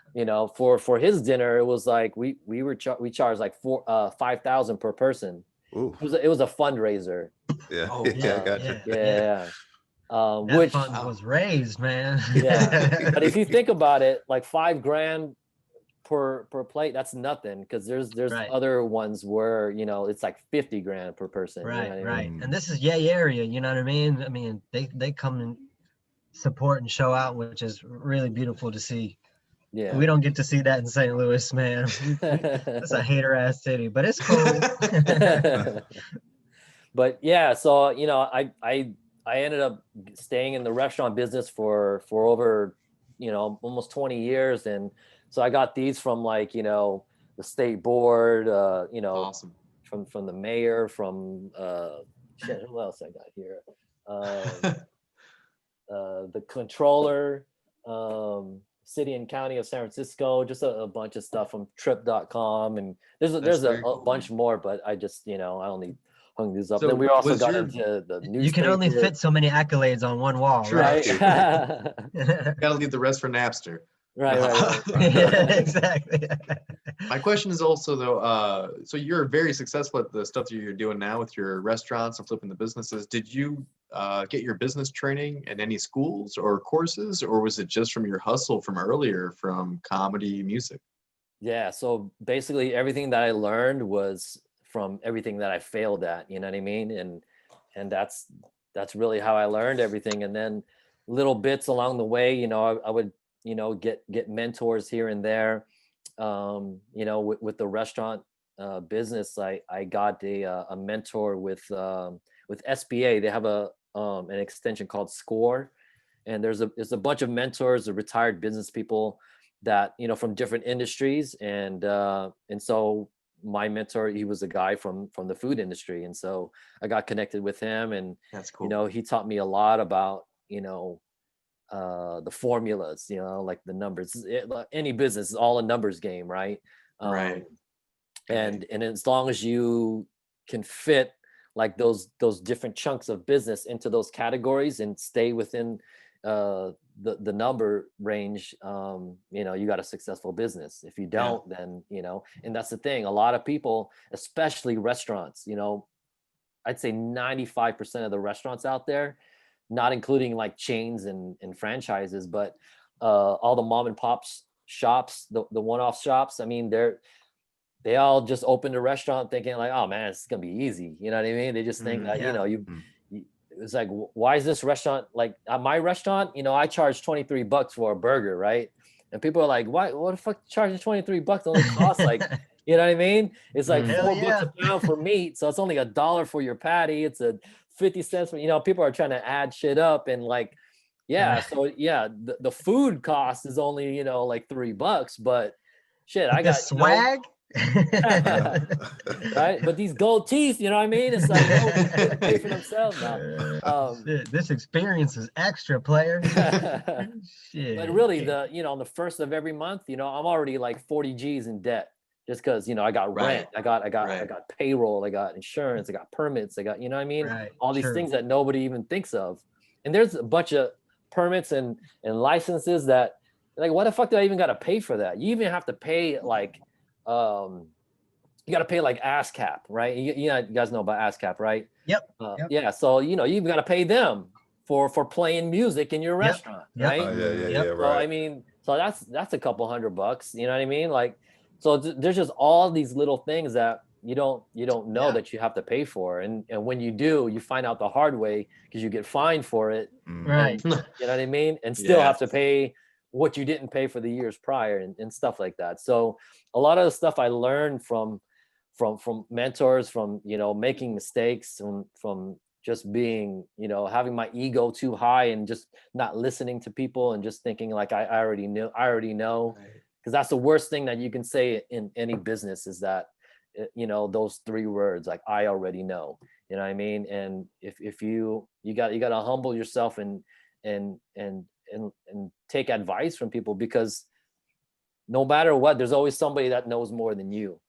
for his dinner, it was like we charged like $5,000 per person. Ooh. It was a fundraiser. Yeah. Oh, Yeah, I got you. Yeah. that Which, fund was raised, man. yeah, but if you think about it, like $5,000 per plate, that's nothing, because there's Right. other ones where it's like $50,000 per person. You know Right, what I mean? right. And this is Yay area, you know what I mean? I mean, they come and support and show out, which is really beautiful to see. Yeah. We don't get to see that in St. Louis, man. It's a hater ass city, but it's cool. But yeah, so I ended up staying in the restaurant business for over almost 20 years, and so I got these from like the state board, awesome. from the mayor, from shit, who else I got here? The controller, city and county of San Francisco, just a bunch of stuff from trip.com, and there's a very cool, bunch man. more, but I just I only hung these up. So Then we also was got your- into the newspaper. You can only fit so many accolades on one wall, True. right? Gotta leave the rest for Napster. right. Yeah, exactly. My question is also though, so you're very successful at the stuff that you're doing now with your restaurants and flipping the businesses. Did you get your business training in any schools or courses, or was it just from your hustle from earlier, from comedy, music? Yeah, so basically everything that I learned was from everything that I failed at, you know what I mean? And that's really how I learned everything. And then little bits along the way, I would, get mentors here and there. With the restaurant business, I got a mentor with SBA. They have an extension called SCORE, and there's a bunch of mentors, of retired business people that from different industries, and so my mentor, he was a guy from the food industry, and so I got connected with him, and That's cool. he taught me a lot about the formulas, like the numbers. Like any business is all a numbers game, right? Right. And as long as you can fit like those different chunks of business into those categories and stay within the number range, you got a successful business. If you don't, then and that's the thing, a lot of people, especially restaurants, I'd say 95% of the restaurants out there, not including like chains and franchises, but all the mom and pop shops, the one-off shops, I mean, they all just opened a restaurant thinking like, oh man, it's gonna be easy. You know what I mean? They just think that, Yeah. It's like, why is this restaurant, like at my restaurant, I charge $23 for a burger, right? And people are like, why, what the fuck charging $23? It only costs like, you know what I mean? It's like Hell $4 yeah. a pound for meat. So it's only $1 for your patty. It's a 50 cents for, people are trying to add shit up, and like, yeah. So yeah, the food cost is only, like $3, but shit, I The got swag. right, but these gold teeth, you know what I mean? It's like, they pay for themselves now. Shit, this experience is extra, player. Shit. But really, on the first of every month, I'm already like 40 G's in debt, just because I got rent, I got payroll, I got insurance, I got permits, I got, you know what I mean? Right, All these true. things that nobody even thinks of. And there's a bunch of permits and licenses that Like, why the fuck do I even got to pay for that? You even have to pay like, you got to pay like ASCAP, right? You guys know about ASCAP, right? Yep. Yeah. So, you know, you've got to pay them for playing music in your restaurant, Yep. right? Oh, yeah, Yep. So, I right. mean, so that's a couple $100, you know what I mean? Like, so there's just all these little things that you don't know Yeah. that you have to pay for. And when you do, you find out the hard way because you get fined for it. Right. And, you know what I mean? And still Yeah. have to pay what you didn't pay for the years prior and stuff like that. So a lot of the stuff I learned from mentors, from, you know, making mistakes, from just being, you know, having my ego too high and just not listening to people and just thinking like I already know. Right. Because that's the worst thing that you can say in any business is that, you know, those 3 words, like I already know, you know what I mean? And if you got to humble yourself and take advice from people, because no matter what, there's always somebody that knows more than you.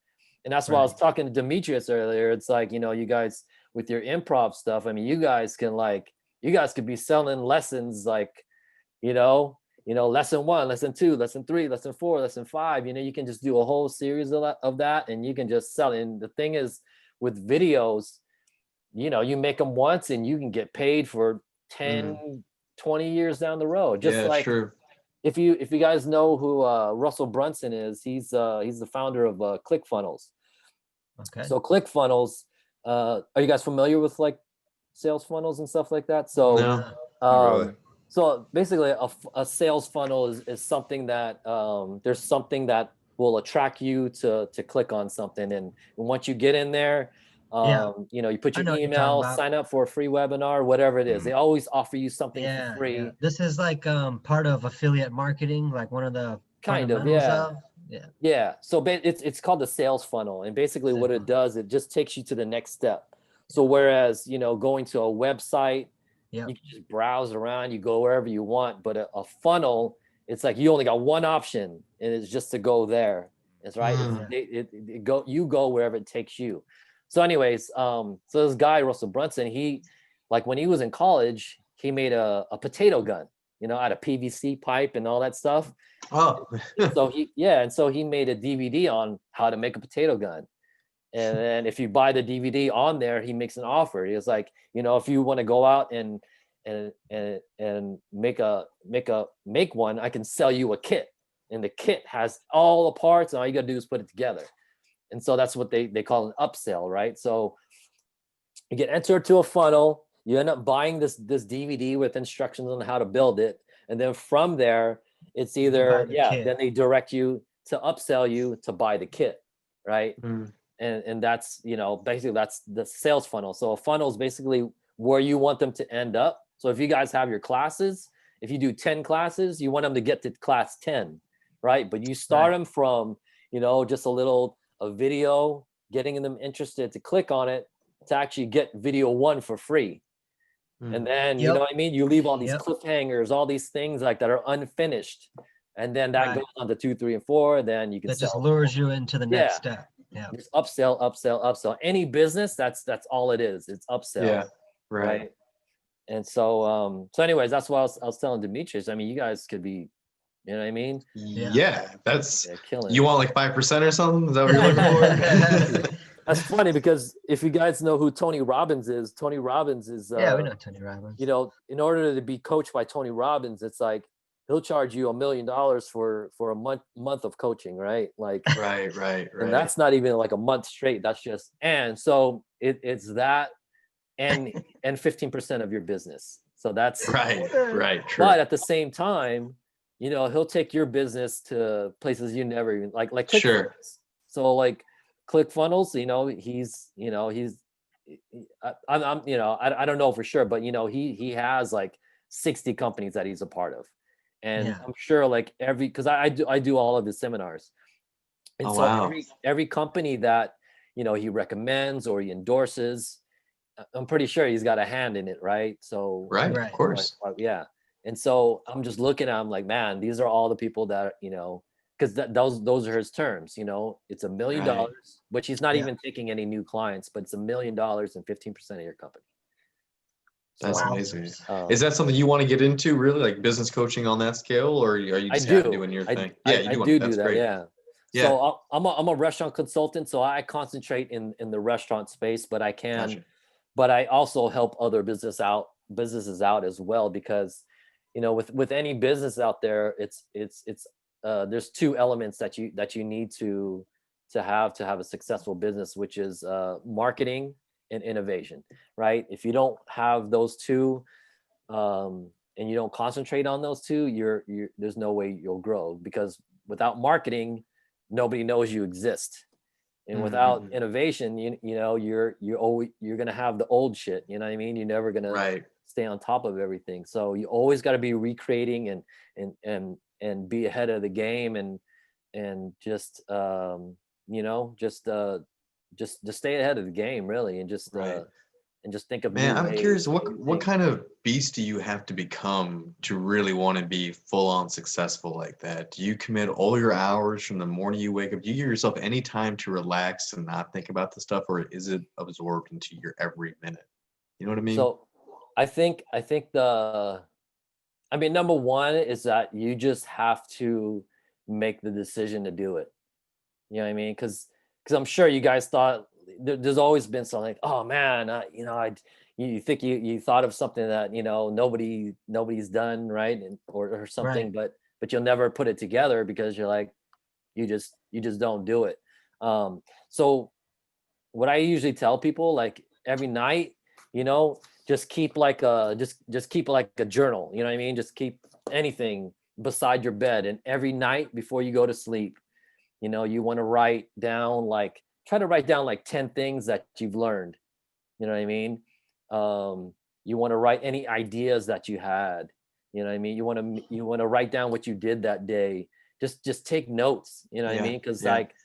And that's why I was Right. talking to Demetrius earlier. It's like, you know, you guys with your improv stuff, I mean, you guys could be selling lessons like, you know, lesson 1, lesson 2, lesson 3, lesson 4, lesson 5, you know, you can just do a whole series of that and you can just sell it. And the thing is with videos, you know, you make them once and you can get paid for 10, 20 years down the road. Just Yeah, like, true. if you guys know who Russell Brunson is, he's the founder of ClickFunnels. Okay. So ClickFunnels, are you guys familiar with like sales funnels and stuff like that? So No. Not really. so basically a sales funnel is something that there's something that will attract you to click on something, and once you get in there, Yeah. you know, you put I your know what you're talking email, about. sign up for a free webinar, whatever it is. Mhm. They always offer you something for Yeah. free. This is like part of affiliate marketing, like one of the Kind of, fundamentals yeah. of. Yeah. Yeah. So it's called the sales funnel. And basically what it does, it just takes you to the next step. So whereas, you know, going to a website, Yeah. you can just browse around, you go wherever you want. But a funnel, it's like you only got one option, and it's just to go there. It's right. You go wherever it takes you. So anyways, so this guy, Russell Brunson, he, like when he was in college, he made a potato gun, you know, out of PVC pipe and all that stuff. Oh. And so he made a DVD on how to make a potato gun. And then if you buy the DVD on there, he makes an offer. He was like, you know, if you want to go out and make one, I can sell you a kit. And the kit has all the parts, and all you gotta do is put it together. And so that's what they call an upsell, right? So you get entered to a funnel, you end up buying this DVD with instructions on how to build it. And then from there, it's either, then they direct you to upsell you to buy the kit, right? And that's, you know, basically that's the sales funnel. So a funnel is basically where you want them to end up. So if you guys have your classes, if you do 10 classes, you want them to get to class 10, right? But you start them from, you know, just a video, getting them interested to click on it, to actually get video 1 for free. And then, you know what I mean? You leave all these cliffhangers, all these things like that are unfinished. And then that goes on to 2, 3, and 4. Then you can That sell. just lures you into the next step. Yeah. Just upsell. Any business, that's all it is. It's upsell. Yeah. Right. And so anyways, that's what I was telling Demetrius. I mean, you guys could be, you know what I mean? Yeah. That's killing. You want like 5% or something? Is that what you're looking for? That's funny because if you guys know who Tony Robbins is, we know Tony Robbins. You know, in order to be coached by Tony Robbins, it's like he'll charge you $1 million for a month of coaching, right? Like right. And that's not even like a month straight. That's just, and so it's that and 15% of your business. So that's right. True. But at the same time, you know, he'll take your business to places you never even like Sure. So like ClickFunnels, you know, I'm you know, I don't know for sure, but you know, he has like 60 companies that he's a part of. And I'm sure like because I do all of his seminars. And so every company that, you know, he recommends or he endorses, I'm pretty sure he's got a hand in it, right? So of course. Yeah. And so I'm just looking at him like, man, these are all the people that, you know, because those are his terms, you know, it's $1 million, which he's not even taking any new clients, but it's $1 million and 15% of your company. That's So, amazing. Wowzers. Is that something you want to get into, really, like business coaching on that scale, or are you I just happy do. doing your I, thing? I, Yeah, you I do want. do That's that. great. Yeah. Yeah. So I'm a restaurant consultant, so I concentrate in the restaurant space, but Gotcha. I also help other businesses out as well, because, with any business out there, it's there's two elements that you need to have a successful business, which is marketing and innovation, right? If you don't have those two, and you don't concentrate on those two, there's no way you'll grow, because without marketing, nobody knows you exist. And without Mhm. innovation, you're gonna have the old shit. You know what I mean? You're never gonna Right. stay on top of everything. So you always got to be recreating and be ahead of the game, and just just stay ahead of the game, really, Right. and just think of new Man, I'm ways, curious, new what things. kind of beast do you have to become to really want to be full on successful like that? Do you commit all your hours from the morning you wake up? Do you give yourself any time to relax and not think about the stuff, or is it absorbed into your every minute? You know what I mean? So I think number one is that you just have to make the decision to do it. You know what I mean? Because I'm sure you guys thought there's always been something like, oh man, you think you thought of something that nobody's done, right? Or Right. something, but you'll never put it together, because you're like, you just don't do it. So what I usually tell people, like every night, you know, just keep like a just keep like a journal. You know what I mean? Just keep anything beside your bed, and every night before you go to sleep, you want to try to write down like 10 things that you've learned. You know what I mean? You want to write any ideas that you had. You know what I mean? You want to write down what you did that day. Just take notes. You know what I Yeah. mean? Because Yeah. like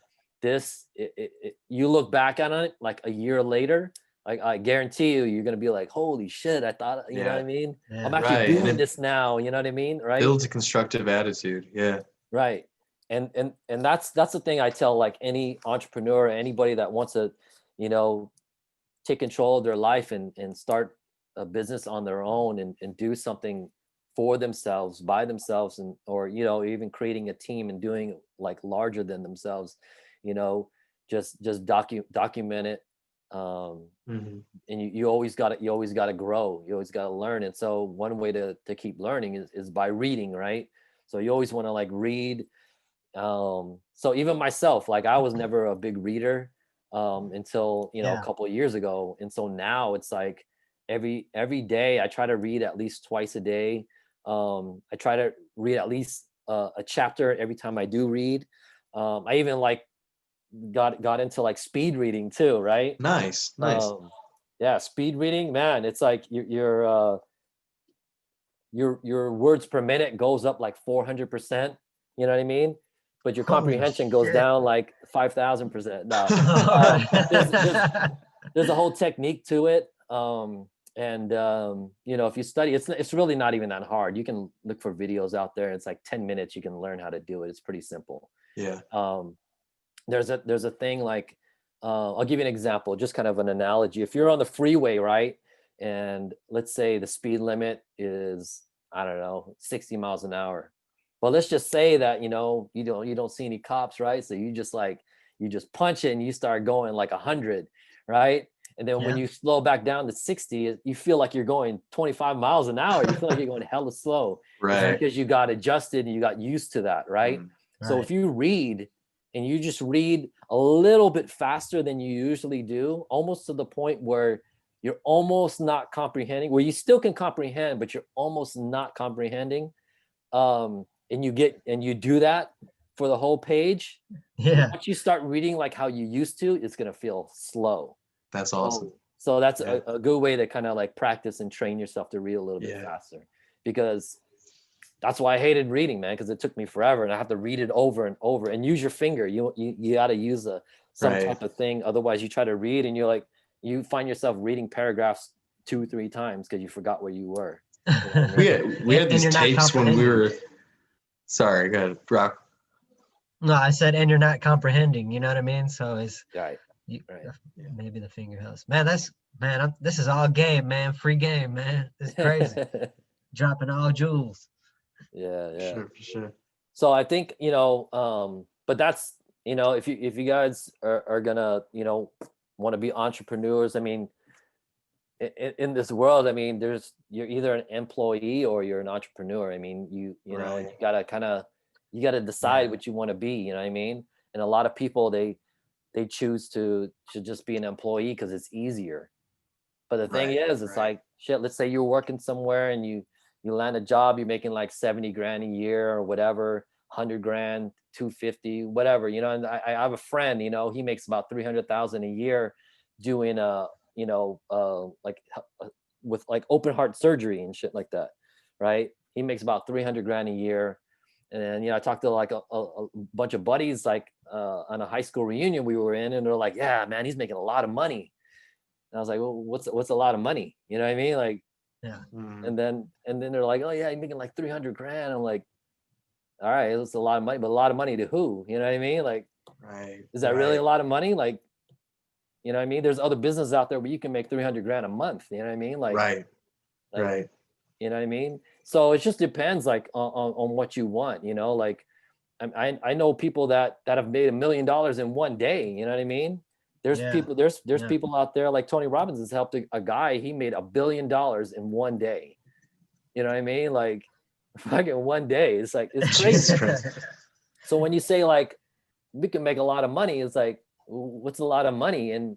you look back on it like a year later, like I guarantee you're gonna be like, holy shit, I thought, you know what Yeah. I mean? I'm Yeah. actually Right. And doing it this now. You know what I mean? Right? builds a constructive attitude. Yeah. Right. And that's the thing I tell like any entrepreneur, anybody that wants to, you know, take control of their life and start a business on their own, and do something for themselves, by themselves, and or even creating a team and doing it like larger than themselves, you know, just document it. Um, Mhm. and you always got to grow, you always got to learn. And so one way to keep learning is by reading, right? So you always want to like read. So even myself, like I was never a big reader until a Yeah. couple of years ago, and so now it's like every day I try to read at least twice a day. I try to read at least a chapter every time I do read. I even like got into like speed reading too, right? Nice. Nice. Yeah, speed reading, man, it's like your words per minute goes up like 400%. You know what I mean? But your Holy comprehension goes shit. down like 5,000%. No, All right. there's a whole technique to it. And if you study, it's really not even that hard. You can look for videos out there. It's like 10 minutes. You can learn how to do it. It's pretty simple. Yeah. There's a thing like, I'll give you an example, just kind of an analogy. If you're on the freeway, right? And let's say the speed limit is, I don't know, 60 miles an hour. Well, let's just say that, you don't see any cops, right? So you just punch it and you start going like 100, right? And then when Yeah. you slow back down to 60, you feel like you're going 25 miles an hour. You feel like you're going hella slow. It's Right. because you got adjusted and you got used to that, right? Mm. So Right. if you read and you just read a little bit faster than you usually do, almost to the point where you're almost not comprehending, where you still can comprehend, but you're almost not comprehending. And you do that for the whole page. Yeah. Once you start reading like how you used to, it's gonna feel slow. That's awesome. So that's Yeah. a good way to kind of like practice and train yourself to read a little bit Yeah. faster. Because that's why I hated reading, man, because it took me forever and I have to read it over and over and use your finger. You got to use some Right. type of thing. Otherwise, you try to read and you find yourself reading paragraphs 2-3 times because you forgot where you were. You know what I mean? We had And these you're not tapes when we comprehending. were. Sorry, go ahead, Brock. No, I said, and you're not comprehending. You know what I mean? So it's Right. you, Right. Yeah. maybe the finger helps. Man, that's Man, this is all game, man. Free game, man. This is crazy. Dropping all jewels. Yeah, For yeah. sure, for sure. So I think, but that's, if you guys are gonna, want to be entrepreneurs, I mean, in this world, I mean, you're either an employee or you're an entrepreneur. I mean, you know, and Right. you gotta decide what you want to be, you know what I mean? And a lot of people, they choose to just be an employee because it's easier. But the thing Right, is, it's right. like, shit, let's say you're working somewhere and you land a job, you're making like 70 grand a year or whatever, 100 grand, 250, whatever, and I have a friend, he makes about 300,000 a year doing like with like open heart surgery and shit like that, right? He makes about 300 grand a year. And then, I talked to like a bunch of buddies, like on a high school reunion we were in, and they're like, yeah, man, he's making a lot of money. And I was like, well, what's a lot of money? You know what I mean? Like, Yeah. Mm, and then they're like, oh yeah, you're making like 300 grand. I'm like, all right, it's a lot of money, but a lot of money to who? You know what I mean? Like, right, is that really a right, lot of money? Like, you know what I mean? There's other businesses out there where you can make 300 grand a month. You know what I mean? right, Like, right. you know what I mean? So it just depends, like on what you want. Like I know people that have made $1 million in one day. You know what I mean? There's Yeah. people there's Yeah. people out there like Tony Robbins has helped a guy. He made $1 billion in one day. You know what I mean? Like fucking one day. It's like it's Jesus crazy. Christ. So when you say like we can make a lot of money, it's like what's a lot of money and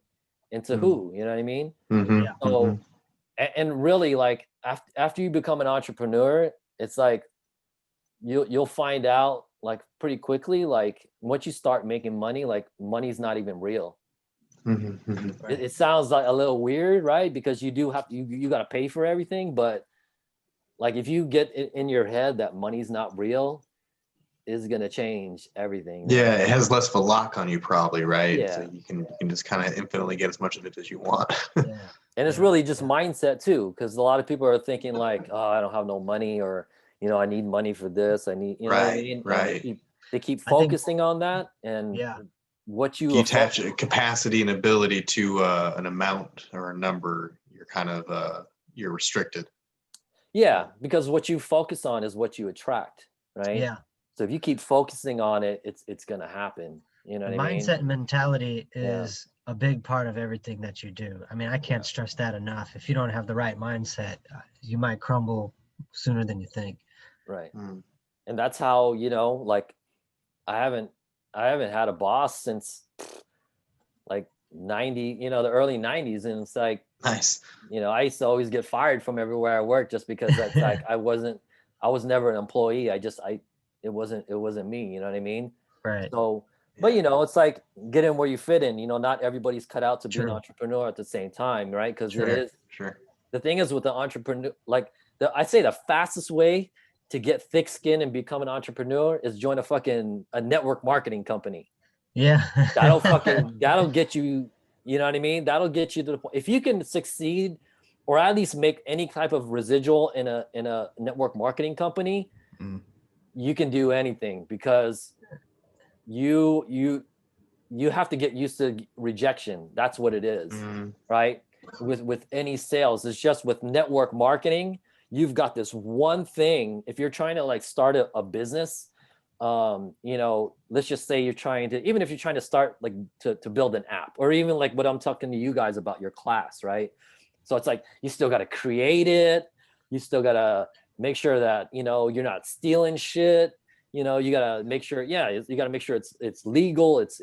to Mm. who? You know what I mean? Mhm, Yeah. So and really like after you become an entrepreneur, it's like you'll find out like pretty quickly, like once you start making money, like money's not even real. mhm, mhm. It, Right. it sounds like a little weird, right? Because you do have to, you got to pay for everything, but like if you get it in your head that money's not real, is gonna change everything, man. Yeah, it has less of a lock on you, probably, right? So Yeah, you can just kind of infinitely get as much of it as you want. Yeah. and it's Yeah. really just Yeah. mindset too, because a lot of people are thinking like, oh, I don't have no money, or I need money for this, I need, you know what I Right, mean, and right. they keep I think. focusing on that, and Yeah. what If you you attach a capacity and ability to an amount or a number, you're kind of you're restricted. yeah, because what you focus on is what you attract, right? Yeah. So if you keep focusing on it, it's gonna happen. You know what I mean? Mindset and mentality Yeah, is a big part of everything that you do. I mean, I yeah, can't stress that enough. If you don't have the right mindset, you might crumble sooner than you think. right. Mm. And that's how, like I haven't I haven't had a boss since like 90, the early 90s. And it's like, Nice. I used to always get fired from everywhere I worked just because that's like I was never an employee. It wasn't me, you know what I mean? Right. So, but Yeah. it's like get in where you fit in. Not everybody's cut out to be an True. entrepreneur at the same time, right? Because it Sure. is Sure. the thing is with the entrepreneur, like I'd say the fastest way to get thick skin and become an entrepreneur is join a network marketing company. Yeah. That'll get you, you know what I mean? That'll get you to the point. If you can succeed or at least make any type of residual in a network marketing company, Mm. you can do anything because you you you have to get used to rejection. That's what it is, Mm. right? With any sales, it's just with network marketing, you've got this one thing. If you're trying to like start a business, let's just say you're trying to, even if you're trying to start like to build an app, or even like what I'm talking to you guys about your class, right? So it's like you still got to create it, you still got to make sure that you're not stealing shit. You gotta make sure, yeah, you gotta make sure it's legal, it's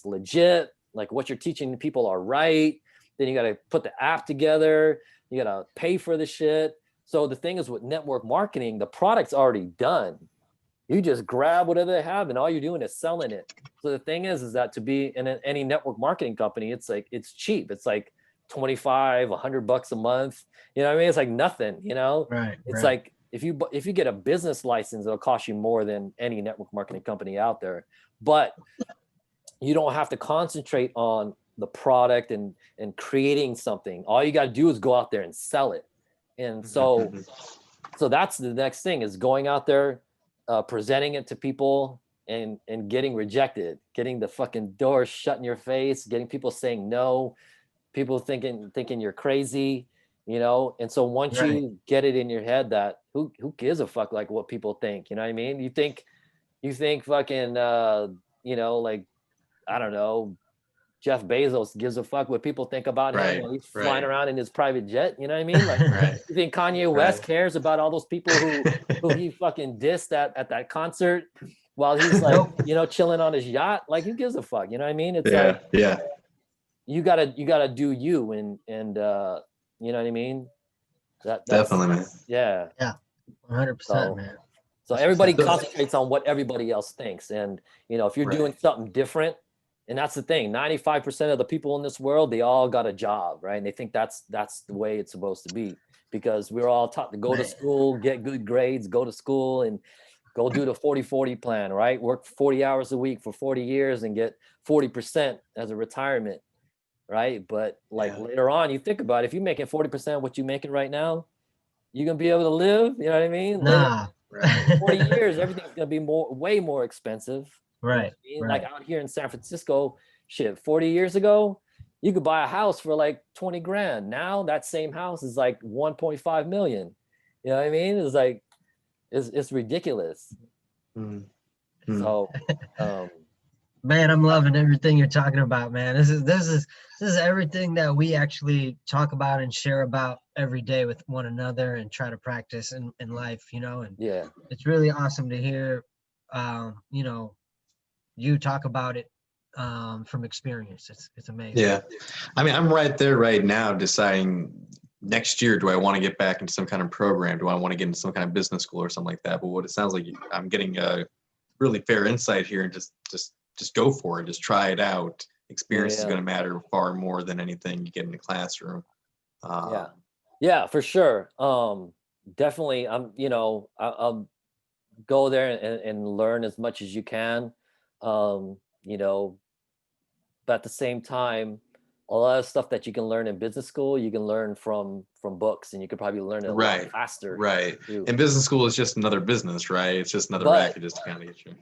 legit, like what you're teaching people are right. Then you gotta put the app together, you gotta pay for the shit. So the thing is with network marketing, the product's already done. You just grab whatever they have and all you're doing is selling it. So the thing is that to be in any network marketing company, it's like it's cheap. It's like 25, $100 a month. You know what I mean? It's like nothing, Right. It's Right. like if you get a business license, it'll cost you more than any network marketing company out there. But you don't have to concentrate on the product and creating something. All you got to do is go out there and sell it. And so that's the next thing, is going out there, presenting it to people and getting rejected, getting the fucking door shut in your face, getting people saying no, people thinking you're crazy, you know. And so once Right. you get it in your head that who gives a fuck like what people think, you know what I mean? You think fucking you know, like, I don't know, Jeff Bezos gives a fuck what people think about him Right, when he's flying right. around in his private jet, you know what I mean? Like, Right. you think Kanye West Right. cares about all those people who he fucking dissed at that concert while he's like, Nope. you know, chilling on his yacht? Like, who gives a fuck? You know what I mean? It's Yeah, like, yeah, you gotta do you, and you know what I mean? That's definitely, man. yeah. Yeah. 100%, So man. so That's what's everybody up. concentrates on what everybody else thinks. And, you know, if you're doing Right. something different, and that's the thing, 95% of the people in this world, they all got a job, right? And they think that's the way it's supposed to be, because we're all taught to go to Right. school, get good grades, go to school and go do the 40-40 plan, right? Work 40 hours a week for 40 years and get 40% as a retirement, right? But like Yeah. later on, you think about it, if you're making 40% what you're making right now, you're gonna be able to live, you know what I mean? Later, Nah. Right. 40 years, everything's gonna be way more expensive. You know what Right. I mean? Right. Like out here in San Francisco, shit, 40 years ago, you could buy a house for like 20 grand. Now that same house is like 1.5 million. You know what I mean? It's like, it's ridiculous. Mm. So Man, I'm loving everything you're talking about, man. This is everything that we actually talk about and share about every day with one another and try to practice in life, you know. And yeah. it's really awesome to hear, you know, you talk about it from experience. It's amazing. Yeah. I mean, I'm right there right now deciding next year, do I want to get back into some kind of program? Do I want to get into some kind of business school or something like that? But what it sounds like, I'm getting a really fair insight here, and just go for it. Just try it out. Experience is Yeah. going to matter far more than anything you get in the classroom. Yeah, for sure. Definitely. You know, I'll go there and learn as much as you can. You know, but at the same time, a lot of stuff that you can learn in business school, you can learn from books, and you could probably learn it a lot Right. faster. Right. too. And business school is just another business, right? It's just another But- racket just to kind of get you.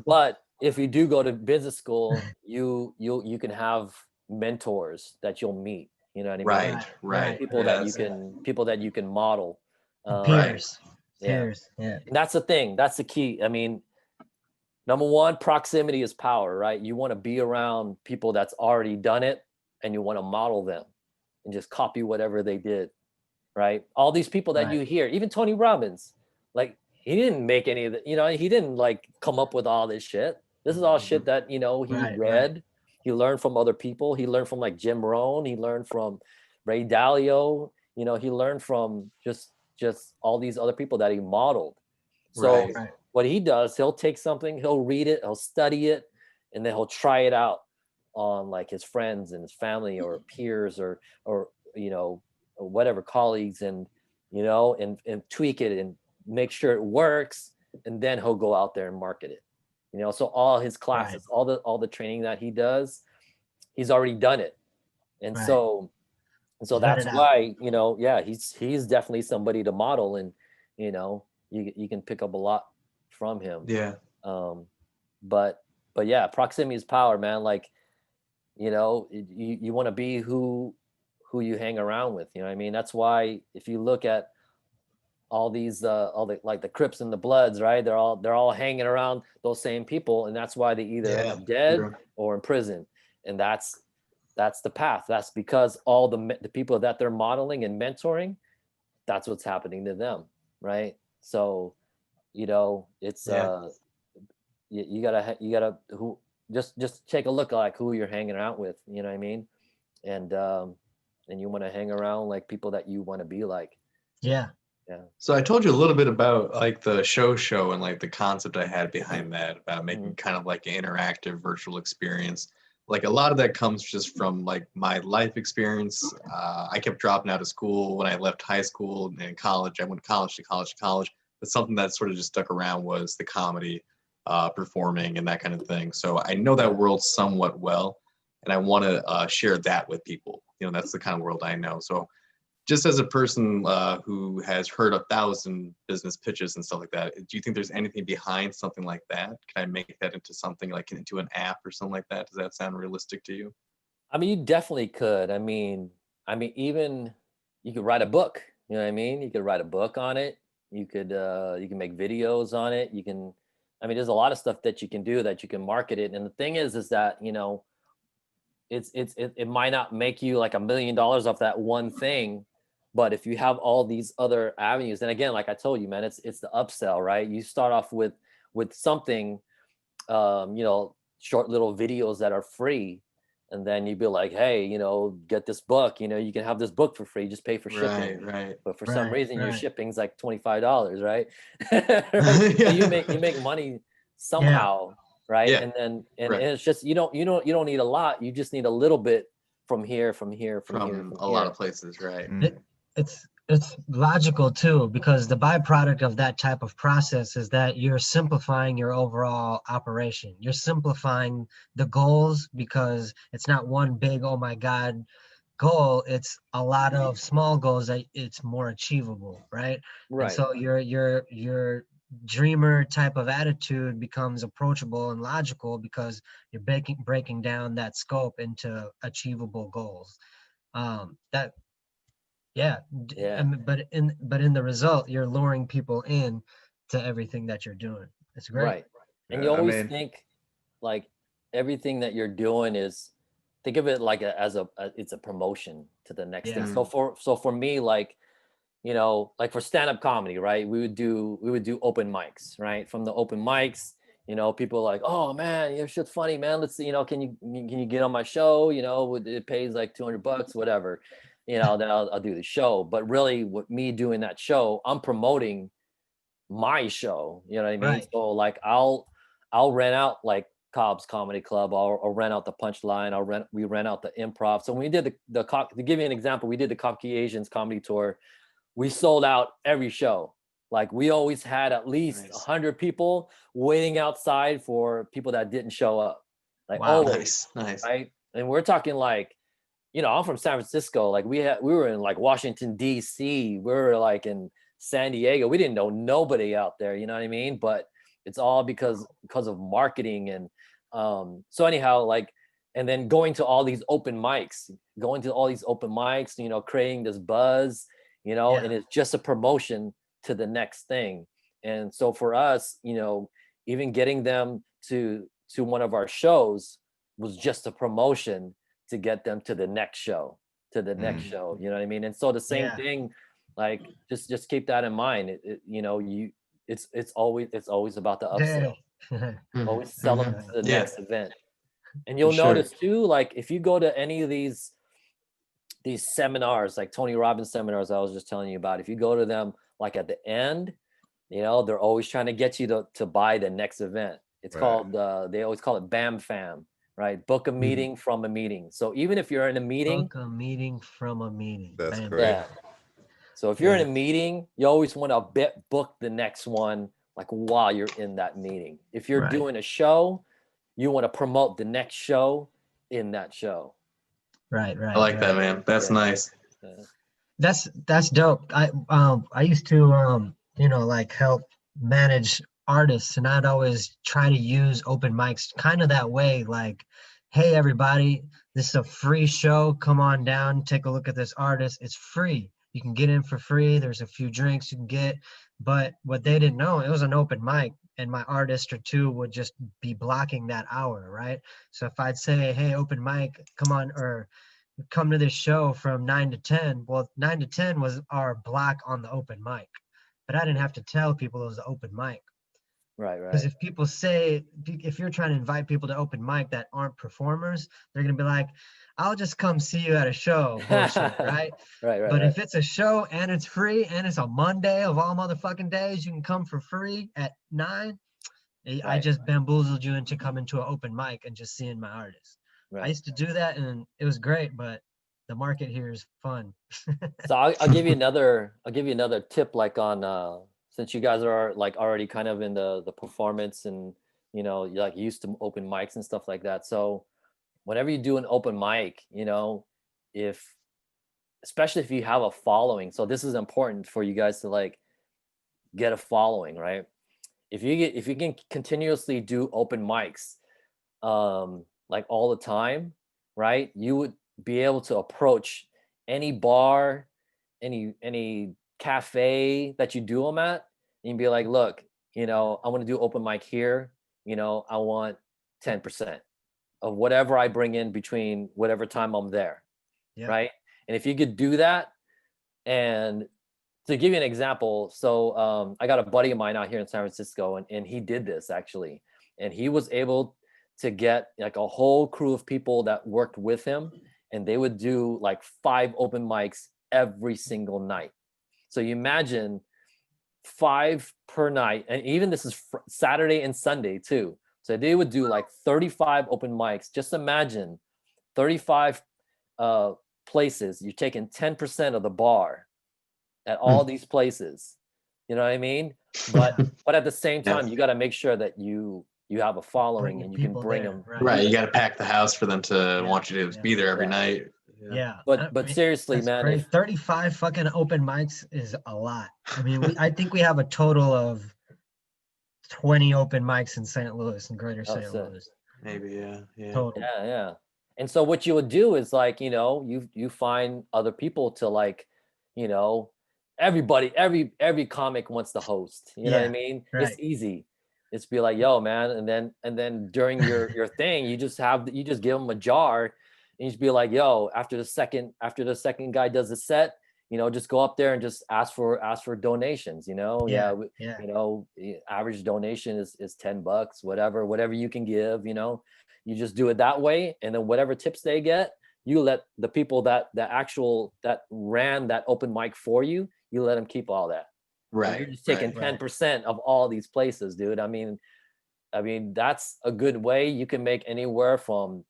But if you do go to business school, you can have mentors that you'll meet. You know what I mean? Right. Right. People Yeah, that you can model. Peers. Yeah. Peers. Yeah. And that's the thing. That's the key. I mean, number one, proximity is power, right? You want to be around people that's already done it, and you want to model them and just copy whatever they did, right? All these people that Right. you hear, even Tony Robbins, like, he didn't make any of the, you know, he didn't like come up with all this shit. This is all shit that, you know, he Right, read, he learned from other people. He learned from like Jim Rohn, he learned from Ray Dalio, you know, he learned from just all these other people that he modeled. So Right. Right. what he does, he'll take something, he'll read it, he'll study it, and then he'll try it out on like his friends and his family or peers or you know, or whatever, colleagues, and you know, and tweak it and make sure it works, and then he'll go out there and market it. You know, so all his classes, all the training that he does, he's already done it. And Right. so He's vetted that's out. why, you know, yeah, he's definitely somebody to model, and you know, you can pick up a lot from him. Yeah. But yeah, proximity is power, man. Like, you know, you want to be who you hang around with, you know what I mean? That's why if you look at all these all the like the Crips and the Bloods, right? They're all hanging around those same people, and that's why they either end Yeah, up dead true. or in prison. And that's the path. That's because all the people that they're modeling and mentoring, that's what's happening to them, right? So, you know, it's Yeah. you gotta who just take a look at like who you're hanging out with, you know what I mean? And you want to hang around like people that you want to be like. Yeah. So I told you a little bit about like the show and like the concept I had behind that about making kind of like an interactive virtual experience. Like a lot of that comes just from like my life experience. I kept dropping out of school when I left high school and college. I went college to college. But something that sort of just stuck around was the comedy, performing and that kind of thing. So I know that world somewhat well, and I want to share that with people. You know, that's the kind of world I know. So just as a person who has heard 1,000 business pitches and stuff like that, do you think there's anything behind something like that? Can I make that into something like into an app or something like that? Does that sound realistic to you? I mean, you definitely could. I mean, even you could write a book. You know what I mean? You could write a book on it. You can make videos on it. You can, I mean, there's a lot of stuff that you can do that you can market it. And the thing is that, it might not make you like $1 million off that one thing, but if you have all these other avenues, and again, like I told you, man, it's the upsell, right? You start off with something, short little videos that are free, and then you'd be like, hey, get this book, you can have this book for free, just pay for shipping. Right. But for some reason your Right. shipping's like $25, right? Right? So you make money somehow, right? Yeah. And Right. it's just, you don't need a lot, you just need a little bit from here, from here, from here, From from a lot here. of places, right? Mm. It's logical too, because the byproduct of that type of process is that you're simplifying your overall operation. You're simplifying the goals because it's not one big, oh my God, goal. It's a lot of small goals that it's more achievable, right? And Right. so your dreamer type of attitude becomes approachable and logical because you're breaking down that scope into achievable goals. That yeah, Yeah. but in the result, you're luring people in to everything that you're doing. It's great. Right. And you Yeah, I always mean, think like everything that you're doing is, think of it like it's a promotion to the next thing. Yeah. So for me, like, like for stand-up comedy, right? We would do open mics, right? From the open mics, people are like, oh man, your shit's funny, man. Let's see, can you get on my show? It pays like $200, whatever. Then I'll do the show. But really, with me doing that show, I'm promoting my show. You know what I mean? Right. So like I'll rent out like Cobb's Comedy Club. I'll rent out the Punchline. We rent out the Improv. So when we did to give you an example, we did the Cocky Asians comedy tour. We sold out every show. Like we always had at least Nice. 100 people waiting outside for people that didn't show up. Like Wow. always, Nice. right? And we're talking like, I'm from San Francisco. Like we were in like Washington D.C. We were like in San Diego. We didn't know nobody out there. You know what I mean? But it's all because of marketing. And so anyhow, like, and then going to all these open mics, creating this buzz, Yeah. and it's just a promotion to the next thing. And so for us, even getting them to one of our shows was just a promotion to get them to the next show, you know what I mean? And so the same Yeah. thing, like just keep that in mind. It's always about the upsell. Hey. Always sell them to the Yeah. next event. And you'll sure. notice too, like if you go to any of these seminars, like Tony Robbins seminars I was just telling you about, if you go to them like at the end, they're always trying to get you to buy the next event. It's Right. called they always call it BAM fam, right? Book a meeting from a meeting. So even if you're in a meeting, Book a meeting from a meeting. That's Bam, great. yeah. So if you're in Yeah. a meeting, you always want to book the next one like while you're in that meeting. If you're Right. doing a show, you want to promote the next show in that show. Right. I like that, man. That's Yeah. nice. That's dope. I used to like help manage artists, and I'd always try to use open mics kind of that way, like, hey everybody, this is a free show, come on down, take a look at this artist, it's free, you can get in for free, there's a few drinks you can get. But what they didn't know, it was an open mic, and my artist or two would just be blocking that hour, right? So if I'd say, hey, open mic, come on, or come to this show from 9 to 10. Well, 9 to 10 was our block on the open mic, but I didn't have to tell people it was the open mic. Right. Because if people say, if you're trying to invite people to open mic that aren't performers, they're going to be like, I'll just come see you at a show. Bullshit, right? Right. But if it's a show and it's free and it's a Monday of all motherfucking days, you can come for free at 9. I Right. just bamboozled you into coming to an open mic and just seeing my artist. I Right. used to do that and it was great, but the market here is fun. So I'll give you another tip, like on since you guys are like already kind of in the performance, and you're like used to open mics and stuff like that. So whenever you do an open mic, if especially if you have a following, so this is important for you guys to like get a following, right? If you can continuously do open mics like all the time, right? You would be able to approach any bar, any cafe that you do them at, and be like, look, I want to do open mic here. I want 10% of whatever I bring in between whatever time I'm there, Yeah. right? And if you could do that, and to give you an example, so I got a buddy of mine out here in San Francisco, and he did this actually, and he was able to get like a whole crew of people that worked with him, and they would do like 5 open mics every single night. So you imagine 5 per night, and even this is Saturday and Sunday too. So they would do like 35 open mics. Just imagine 35 places. You're taking 10% of the bar at all these places. You know what I mean? But at the same time, you got to make sure that you have a following Bring and you can people bring there, them. Right, you got to pack the house for them to Yeah, want you to yeah. be there every Yeah. night. Yeah. But seriously, that's man, great. 35 fucking open mics is a lot. I mean, I think we have a total of 20 open mics in St. Louis and greater St. so- Louis. Maybe, yeah. Total. yeah. And so what you would do is like, you find other people to like, everybody, every comic wants to host. You know what I Yeah, mean? right. It's easy. It's be like, yo, man, and then during your thing, you just give them a jar, and you just be like, yo, after the second guy does the set, just go up there and just ask for donations. Yeah. Average donation is $10, whatever you can give. You just do it that way, and then whatever tips they get, you let the people that ran that open mic for you, you let them keep all that. Right. You're just taking right. 10% of all these places, dude. I mean, that's a good way. You can make anywhere from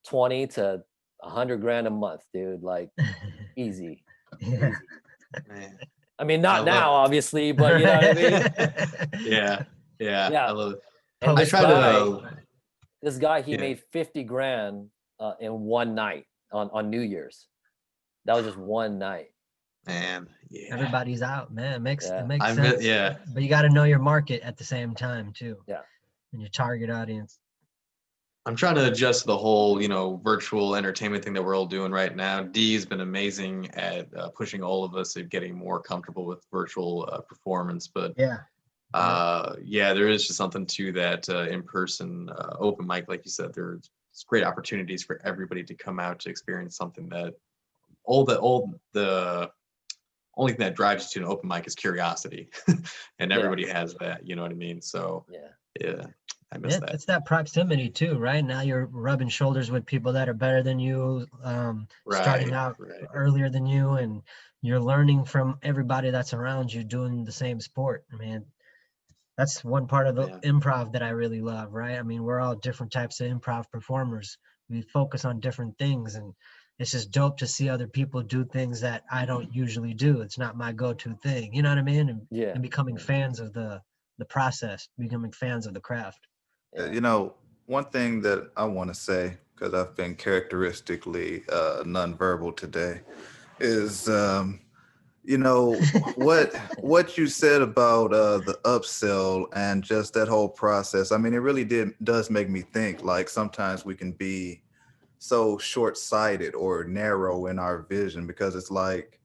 20 to 100 grand a month, dude. Like easy. Yeah. Easy. Man. I mean, not I now, love obviously, but you know what I mean? Yeah. Yeah. I love it. And I this try guy, to. he Yeah. made 50 grand in one night on New Year's. That was just one night. Man, yeah. Everybody's out, man. It makes Yeah. sense. Yeah. But you got to know your market at the same time too. Yeah. And your target audience. I'm trying to adjust the whole, virtual entertainment thing that we're all doing right now. Dee's been amazing at pushing all of us at getting more comfortable with virtual performance. But Yeah. there is just something to that in-person open mic, like you said. There's great opportunities for everybody to come out to experience something that the only thing that drives you to an open mic is curiosity, and everybody has that. You know what I mean? So yeah. I miss that. It's that proximity too, right? Now you're rubbing shoulders with people that are better than you, starting out earlier than you, and you're learning from everybody that's around you doing the same sport. I mean, that's one part of the improv that I really love, right? I mean, we're all different types of improv performers. We focus on different things, and it's just dope to see other people do things that I don't usually do. It's not my go-to thing, you know what I mean? And becoming fans of the process, becoming fans of the craft. One thing that I want to say, because I've been characteristically nonverbal today, is what you said about the upsell and just that whole process. I mean, it really does make me think. Like sometimes we can be so short-sighted or narrow in our vision, because it's like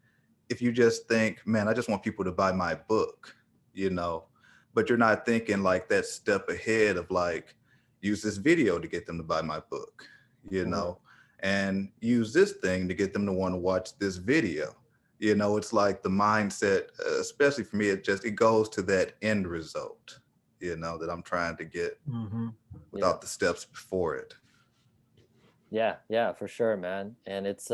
if you just think, man, I just want people to buy my book, but you're not thinking like that step ahead of like, use this video to get them to buy my book, and use this thing to get them to want to watch this video. It's like the mindset, especially for me, it goes to that end result, that I'm trying to get without the steps before it. Yeah, for sure, man. And it's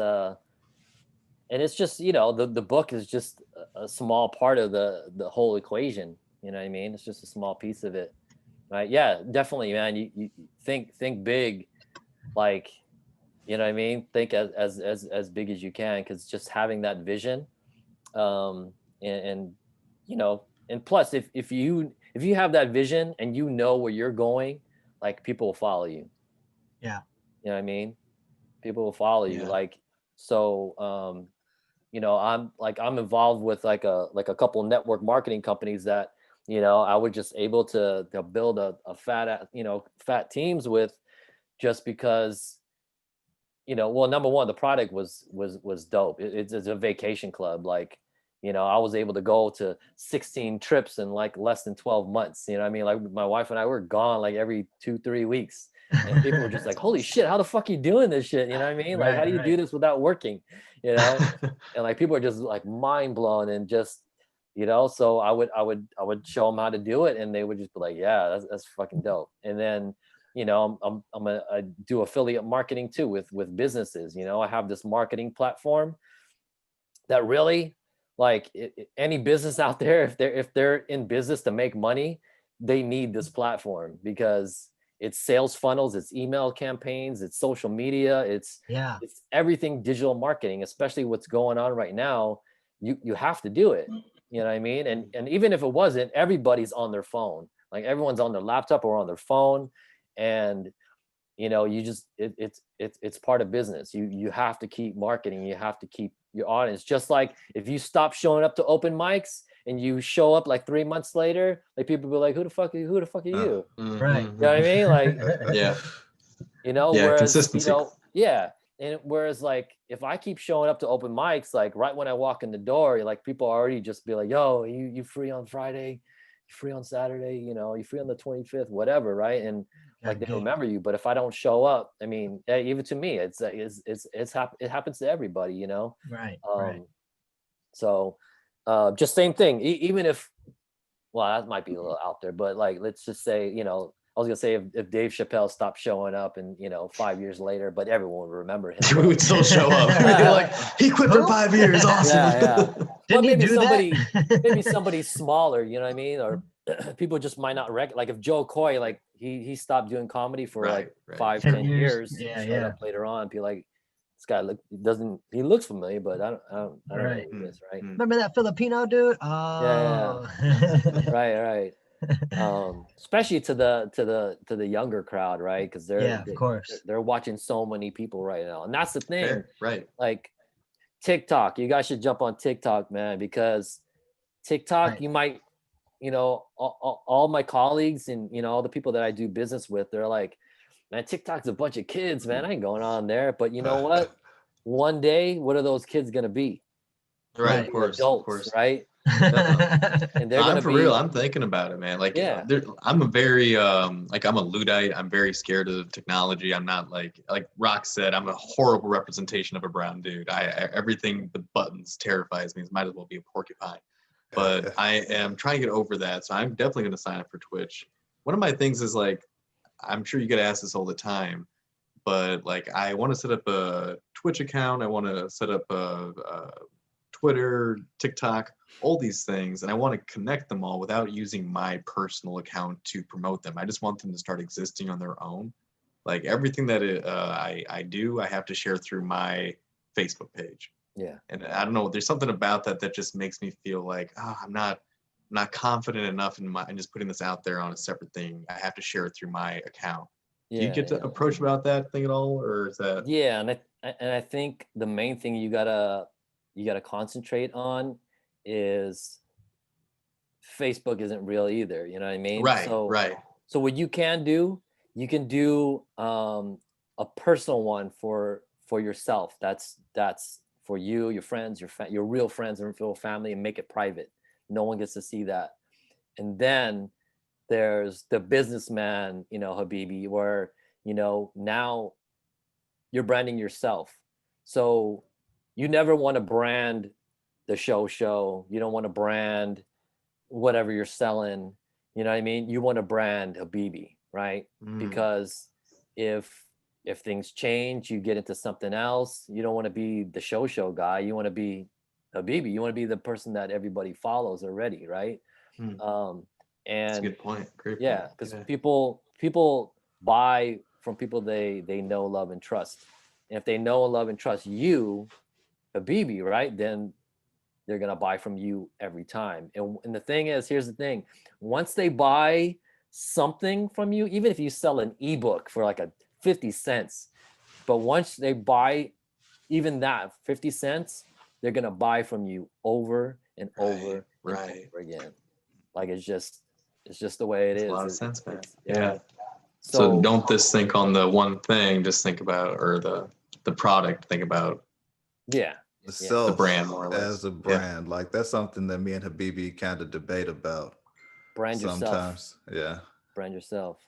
just, the book is just a small part of the whole equation. You know what I mean? It's just a small piece of it. Right. Yeah, definitely, man. You think big, like, you know what I mean? Think as big as you can, because just having that vision, and plus if you have that vision and you know where you're going, like people will follow you. Yeah. You know what I mean? People will follow you. Like, so I'm involved with like a couple of network marketing companies that I was just able to build a fat teams with, just because well, number one, the product was dope. It's a vacation club. Like, I was able to go to 16 trips in like less than 12 months. You know what I mean? Like my wife and I were gone like every 2-3 weeks. And people were just like, holy shit, how the fuck you doing this shit? You know what I mean? Like, how do you do this without working? And like people are just like mind blown and just, so I would show them how to do it and they would just be like, yeah, that's fucking dope. And then, I do affiliate marketing too with businesses. I have this marketing platform that really, like any business out there, if they're in business to make money, they need this platform because it's sales funnels, it's email campaigns, it's social media, it's everything digital marketing, especially what's going on right now. You have to do it. You know what I mean? And even if it wasn't, everybody's on their phone. Like everyone's on their laptop or on their phone. And you just it's part of business. You have to keep marketing, you have to keep your audience. Just like if you stop showing up to open mics and you show up like 3 months later, like people be like, who the fuck are you? Right. You know what I mean? Like Yeah. Whereas Consistency. And whereas like if I keep showing up to open mics, like right when I walk in the door, like people already just be like, yo, you free on Friday, you free on Saturday, you free on the 25th, whatever, right? And like they remember you. But if I don't show up, I mean, even to me, it happens to everybody, Right. So just same thing. Even if, well, that might be a little out there, but like let's just say, I was gonna say if Dave Chappelle stopped showing up and 5 years later, but everyone would remember him. We would still show up. We'd be like, he quit for 5 years. Awesome. Yeah. Didn't he do maybe somebody smaller, you know what I mean? Or people just might not like if Joe Coy, like he stopped doing comedy for like 5-10 years. Showed up later on, be like, this guy he looks familiar, but I don't know who he is, right? Remember that Filipino dude? Oh. Yeah. Right. Especially to the younger crowd, right? Because of course they're watching so many people right now, and that's the thing. Fair, right. Like TikTok, you guys should jump on TikTok, man, because TikTok, you might, all my colleagues and all the people that I do business with, they're like, man, TikTok's a bunch of kids, man. I ain't going on there. But you know what? One day, what are those kids gonna be? Right, of course, adults, right? And they're gonna be real. I'm thinking about it, man. Like, I'm a very I'm a Luddite. I'm very scared of technology. I'm not like Rock said, I'm a horrible representation of a brown dude. Everything but buttons terrifies me. It might as well be a porcupine. But I am trying to get over that. So I'm definitely gonna sign up for Twitch. One of my things is like, I'm sure you get asked this all the time, but like I want to set up a Twitch account. I want to set up a Twitter, TikTok, all these things, and I want to connect them all without using my personal account to promote them. I just want them to start existing on their own. Like everything that I do, I have to share through my Facebook page. Yeah. And I don't know, there's something about that just makes me feel like, I'm not confident enough in just putting this out there on a separate thing. I have to share it through my account. Do you get to approach about that thing at all, or is that? Yeah, and I think the main thing you gotta concentrate on is Facebook isn't real either. You know what I mean? Right. So what you can do a personal one for yourself. That's for you, your friends, your real friends and real family, and make it private. No one gets to see that. And then there's the businessman, Habibi, where, now you're branding yourself. So you never want to brand the show. You don't want to brand whatever you're selling. You know what I mean? You want to brand Habibi, right? Because if things change, you get into something else. You don't want to be the show guy. You want to be Habibi. You want to be the person that everybody follows already, right? And that's a good point. Great point. Yeah, because people buy from people they know, love, and trust. And if they know, love, and trust you, Habibi, right, then they're gonna buy from you every time. And the thing is, here's the thing: once they buy something from you, even if you sell an ebook for like 50 cents, but once they buy even that 50 cents, they're gonna buy from you over and over and over again. Like it's just the way it is. A lot of sense, man. Yeah. So don't just think on the one thing, just think about, or the the product, think about Yeah. The Yeah. self the brand more or less. as a brand. Like that's something that me and Habibi kind of debate about Brand yourself. sometimes. Yeah. Brand yourself.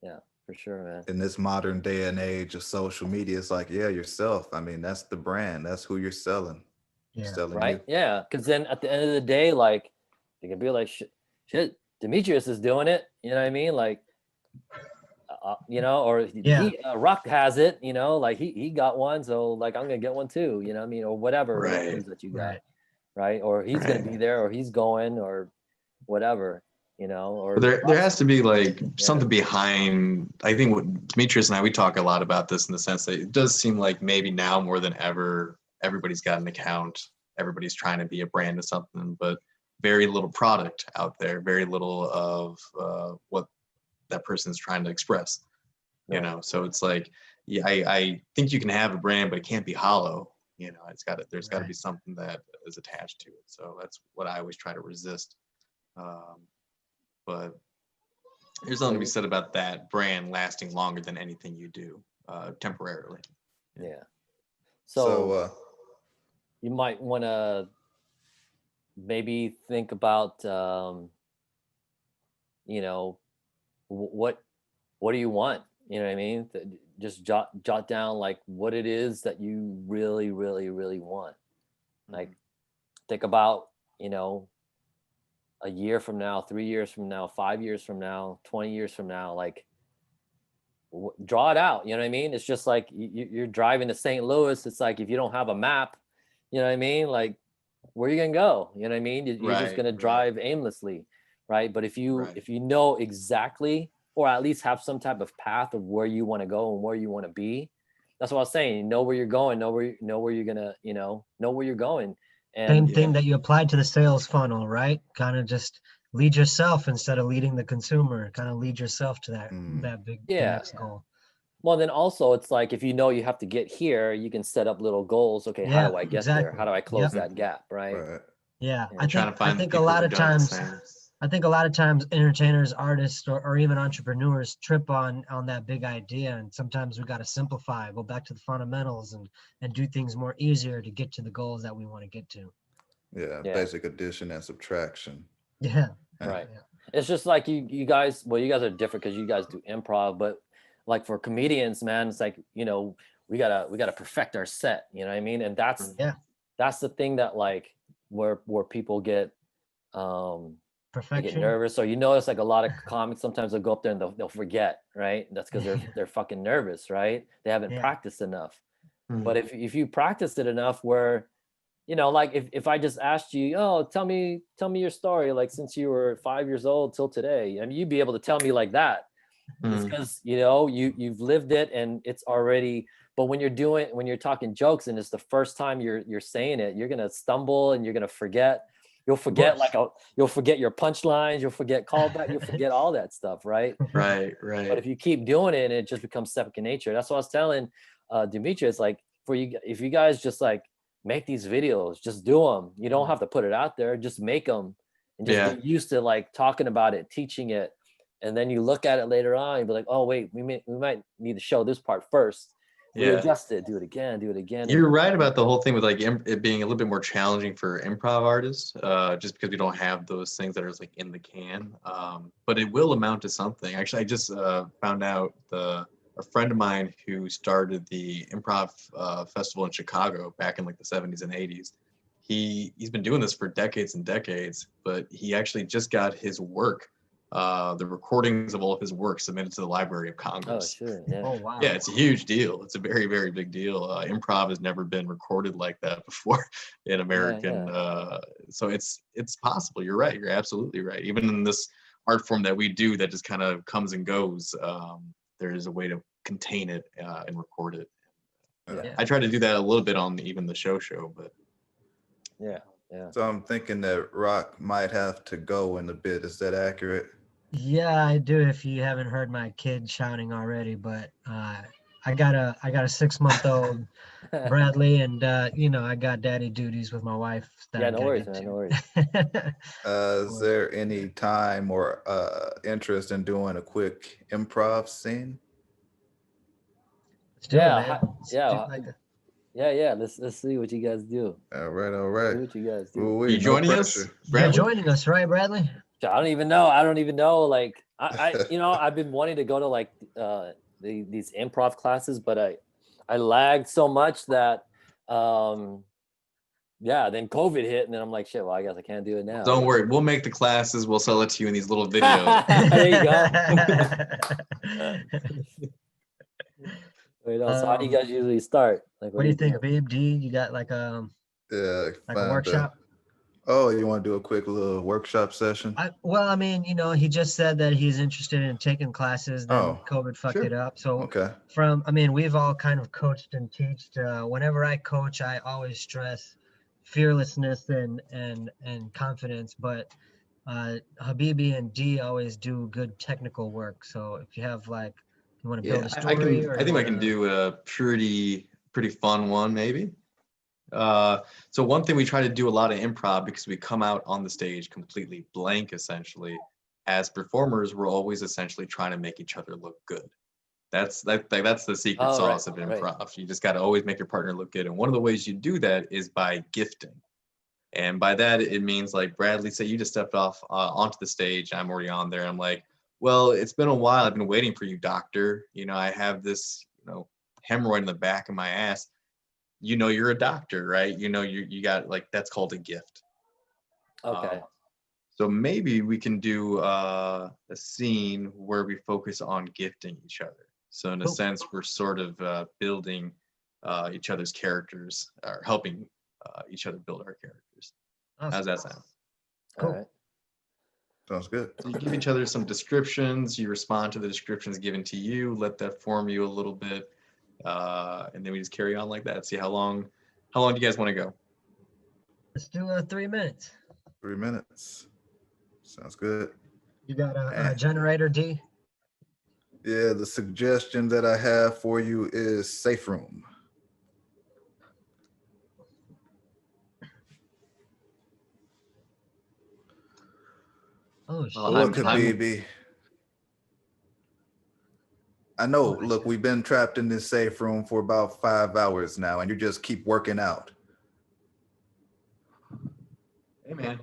Yeah, for sure, man. In this modern day and age of social media, it's like, yeah, yourself. I mean, that's the brand. That's who you're selling. You're Yeah. selling Right? you. Yeah. Because then at the end of the day, like, you can be like, shit, Demetrius is doing it. You know what I mean? Like, you know, or Yeah. he Rock has it. You know, like he got one, so like I'm gonna get one too. You know what I mean? Or whatever it Right. is that you got, Right. right? Or he's gonna Right. be there, or he's going, or whatever. You know, or But there has to be like Yeah. something behind. I think what Demetrius and I, we talk a lot about this in the sense that it does seem like maybe now more than ever, everybody's got an account. Everybody's trying to be a brand of something, but very little product out there, very little of what that person's trying to express. You Right. know, so it's like, yeah, I think you can have a brand, but it can't be hollow. You know, there's got to Right. be something that is attached to it. So that's what I always try to resist. But there's something to be said about that brand lasting longer than anything you do temporarily. Yeah. So, So you might want to maybe think about, you know, what do you want? You know what I mean? Just jot down like what it is that you really, really, really want. Like, think about, you know, a year from now, 3 years from now, 5 years from now, 20 years from now, like draw it out. You know what I mean? It's just like you're driving to St. Louis. It's like if you don't have a map, you know what I mean? Like, where are you gonna go? You know what I mean? You're just Right, gonna right. drive aimlessly, right? But if you Right. know exactly, or at least have some type of path of where you want to go and where you want to be, that's what I was saying. You know where you're going, know where you're gonna, know where you're going. Same And thing that you applied to the sales funnel, right? Kind of just lead yourself instead of leading the consumer. Kind of lead yourself to that the Yeah. next goal. well, then also it's like if you know you have to get here, you can set up little goals. Okay, how Yeah, do I get there? exactly. How do I close Yep. that gap, right? right. Yeah. Yeah. I Trying think to find a people lot who've of done the times same. I think a lot of times entertainers, artists, or even entrepreneurs trip on that big idea, and sometimes we got to simplify, go back to the fundamentals, and do things more easier to get to the goals that we want to get to. Yeah. Yeah. Basic addition and subtraction. Yeah. Right. Yeah. It's just like you guys, well, you guys are different because you guys do improv, but like for comedians, man, it's like, we gotta perfect our set, you know what I mean? And that's Yeah. the thing that like where people get they get Perfection. nervous. Or you notice like a lot of comics sometimes they'll go up there and they'll forget, right? That's because they're fucking nervous, right? They haven't Yeah. practiced enough. Mhm. But if you practiced it enough where, like if I just asked you, oh, tell me your story, like since you were 5 years old till today, I mean, you'd be able to tell me like that. It's Mhm. because you've lived it and it's already. But when you're talking jokes and it's the first time you're saying it, you're gonna stumble and you're gonna forget. You'll forget you'll forget your punchlines, you'll forget callback, you'll forget all that stuff, right? Right, But right. if you keep doing it, it just becomes second nature. That's what I was telling Demetrius. Like for you, if you guys just like make these videos, just do them. You don't have to put it out there. Just make them and just Yeah. get used to like talking about it, teaching it, and then you look at it later on and be like, oh wait, we might need to show this part first. Yeah. Readjust it, do it again. You're right about the whole thing with like it being a little bit more challenging for improv artists, just because we don't have those things that are like in the can. But it will amount to something. Actually, I just found out a friend of mine who started the improv festival in Chicago back in like the 70s and 80s. He's been doing this for decades and decades, but he actually just got his work, the recordings of all of his work submitted to the Library of Oh Congress. sure, yeah. Oh wow. Yeah, it's a huge deal. It's a very, very big deal. Improv has never been recorded like that before in American. So it's possible. You're right. You're absolutely right. Even in this art form that we do, that just kind of comes and goes. There is a way to contain it and record it. Yeah. I try to do that a little bit on even the show, but Yeah. So I'm thinking that Rock might have to go in a bit. Is that accurate? Yeah, I do. If you haven't heard my kid shouting already, but I got a 6-month-old Bradley, and I got daddy duties with my wife that Yeah, I no gotta worries, get man. to. No worries. Is there any time or interest in doing a quick improv scene? Let's do it, Yeah, man. Let's yeah. do like a- Yeah. Let's see what you guys do. All right, all See right. what you guys do. Ooh, You no joining us, pressure. You're Bradley? joining us, right, Bradley? I don't even know. I don't even know. Like you know, I've been wanting to go to like these improv classes, but I lagged so much that yeah, then COVID hit, and then I'm like, shit. Well, I guess I can't do it now. Don't worry, we'll make the classes. We'll sell it to you in these little videos. There you go. Wait, so how do you guys usually start? Like, What do you think, babe? D, you got like a Yeah, like a find workshop? Oh, you want to do a quick little workshop session? Well, I mean, you know, he just said that he's interested in taking classes. Then Oh, COVID fucked sure. it up. So Okay. I mean, we've all kind of coached and teached. Whenever I coach, I always stress fearlessness and confidence. But Habibi and D always do good technical work. So if you have like, you want to build a I story, can. or I you think I can wanna- do a pretty fun one, maybe. So one thing we try to do a lot of improv because we come out on the stage completely blank, essentially. As performers, we're always essentially trying to make each other look good. That's the secret Oh, right, sauce of right. improv. You just got to always make your partner look good, and one of the ways you do that is by gifting. And by that, it means like Bradley, say you just stepped off onto the stage. I'm already on there. I'm like, well, it's been a while. I've been waiting for you, doctor. You know, I have this, hemorrhoid in the back of my ass. You know, you're a doctor, right? You know, you got like, that's called a gift. Okay. So maybe we can do a scene where we focus on gifting each other. So in a Cool. sense, we're sort of building each other's characters, or helping each other build our characters. Awesome. How's that sound? Cool. All right. Sounds good. So you give each other some descriptions, you respond to the descriptions given to you, let that form you a little bit, and then we just carry on like that. See how long do you guys want to go? Let's do 3 minutes. 3 minutes. Sounds good. You got a generator, D? Yeah, the suggestion that I have for you is safe room. Oh shit. Well, Look, I'm- Habibi. I know, look, we've been trapped in this safe room for about 5 hours now, and you just keep working out. Hey man,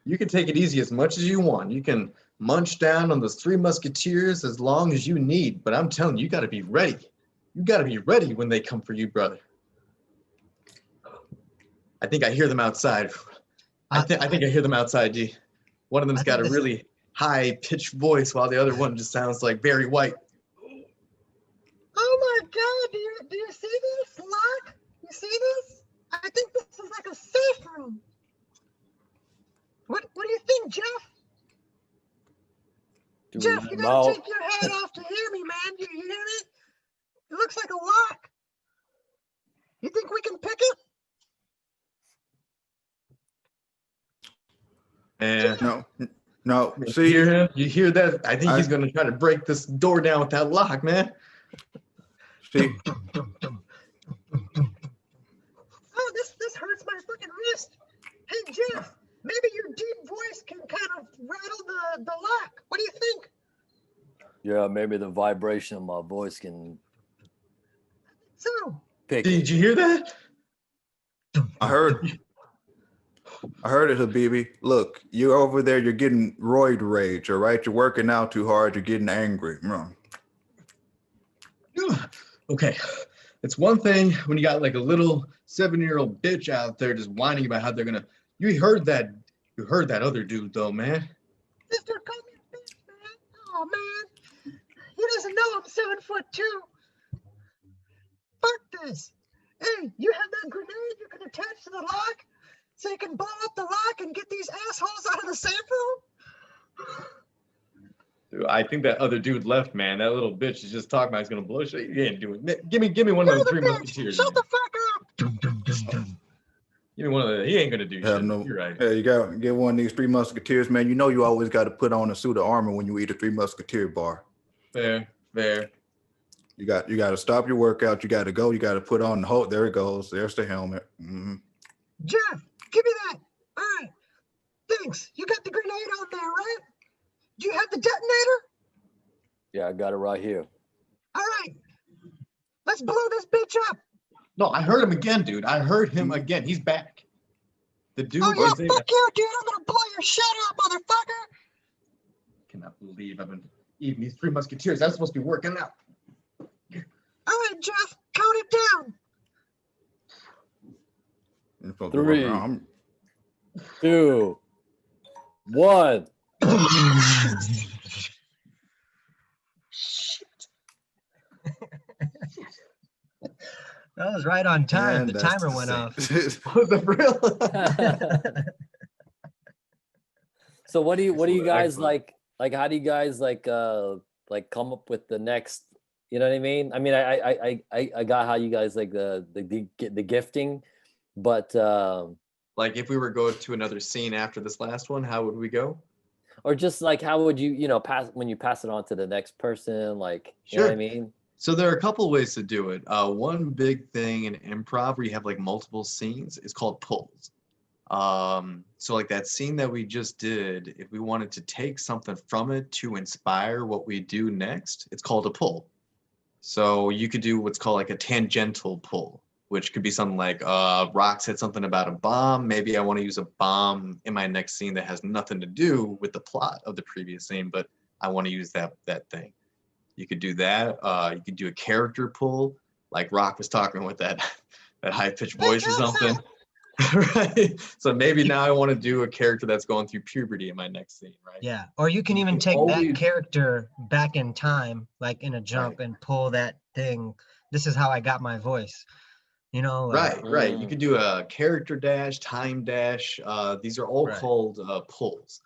you can take it easy as much as you want. You can munch down on those Three Musketeers as long as you need, but I'm telling you, you got to be ready. You got to be ready when they come for you, brother. I think I hear them outside. I think I hear them outside, D. One of them's got a really high-pitched voice while the other one just sounds like Barry White. Oh my God! Do you see this, Locke? You see this? I think this is like a safe room. What do you think, Jeff? Jeff, you gotta take your head off to hear me, man. You hear me? It looks like a lock. You think we can pick it? And No. you See, hear him? You hear that? I think he's gonna try to break this door down with that lock, man. see, Oh, this hurts my fucking wrist. Hey, Jeff, maybe your deep voice can kind of rattle the lock. What do you think? Yeah, maybe the vibration of my voice can So, pick Did it. you hear that? I heard it, Habibi. Look, you're over there, you're getting roid rage, all right? You're working out too hard, you're getting angry. Okay, it's one thing when you got like a little 7-year-old bitch out there just whining about how they're gonna. You heard that other dude though, man. sister, call me a bitch, man. Oh, man. He doesn't know I'm 7'2". Fuck this. Hey, you have that grenade you can attach to the lock so you can blow up the lock and get these assholes out of the safe room? Dude, I think that other dude left, man. That little bitch is just talking about he's gonna blow shit. He ain't doing it. Give me one of You're those the Three bitch. Musketeers. Shut Man. the fuck up. Dum, dum, dum, dum. Give me one of the. He ain't gonna do Have shit. no, You're right. yeah, you got to get one of these Three Musketeers, man. You know you always got to put on a suit of armor when you eat a Three Musketeer bar. Fair. You got to stop your workout. You got to go. You got to put on the whole. There it goes. There's the helmet. Jeff, give me that. All right. Thanks. You got the grenade on there, right? Do you have the detonator? Yeah, I got it right here. All right. let's blow this bitch up. No, I heard him again, dude. I heard him again. He's back. The dude Oh yeah, is in. fuck you, dude. I'm gonna blow your shit up, motherfucker. Cannot believe I've been eating these Three Musketeers. That's supposed to be working out. All right, Jeff, count it down. You're supposed to be walking 3, around. 2, 1. That was right on time. And The that's timer the went same. off. Was it real? So what do you guys Excellent. like how do you guys like come up with the next, you know what I mean? I mean, I got how you guys like the gifting, but Like if we were going to another scene after this last one, how would we go? or just like how would you pass when you pass it on to the next person, like you know what I Sure. mean? So there are a couple ways to do it. One big thing in improv where you have like multiple scenes is called pulls. So like that scene that we just did, if we wanted to take something from it to inspire what we do next, it's called a pull. So you could do what's called like a tangential pull, which could be something like Rock said something about a bomb. Maybe I want to use a bomb in my next scene that has nothing to do with the plot of the previous scene, but I want to use that thing. You could do that. You could do a character pull, like Rock was talking with that high-pitched voice or something. Right. So maybe now I want to do a character that's going through puberty in my next scene, right? Yeah, or you can You even can take that always- character back in time, like in a jump, and pull that thing. This is how I got my voice. You know, like, Right. You could do a character dash, time dash. These are all Right. called pulls.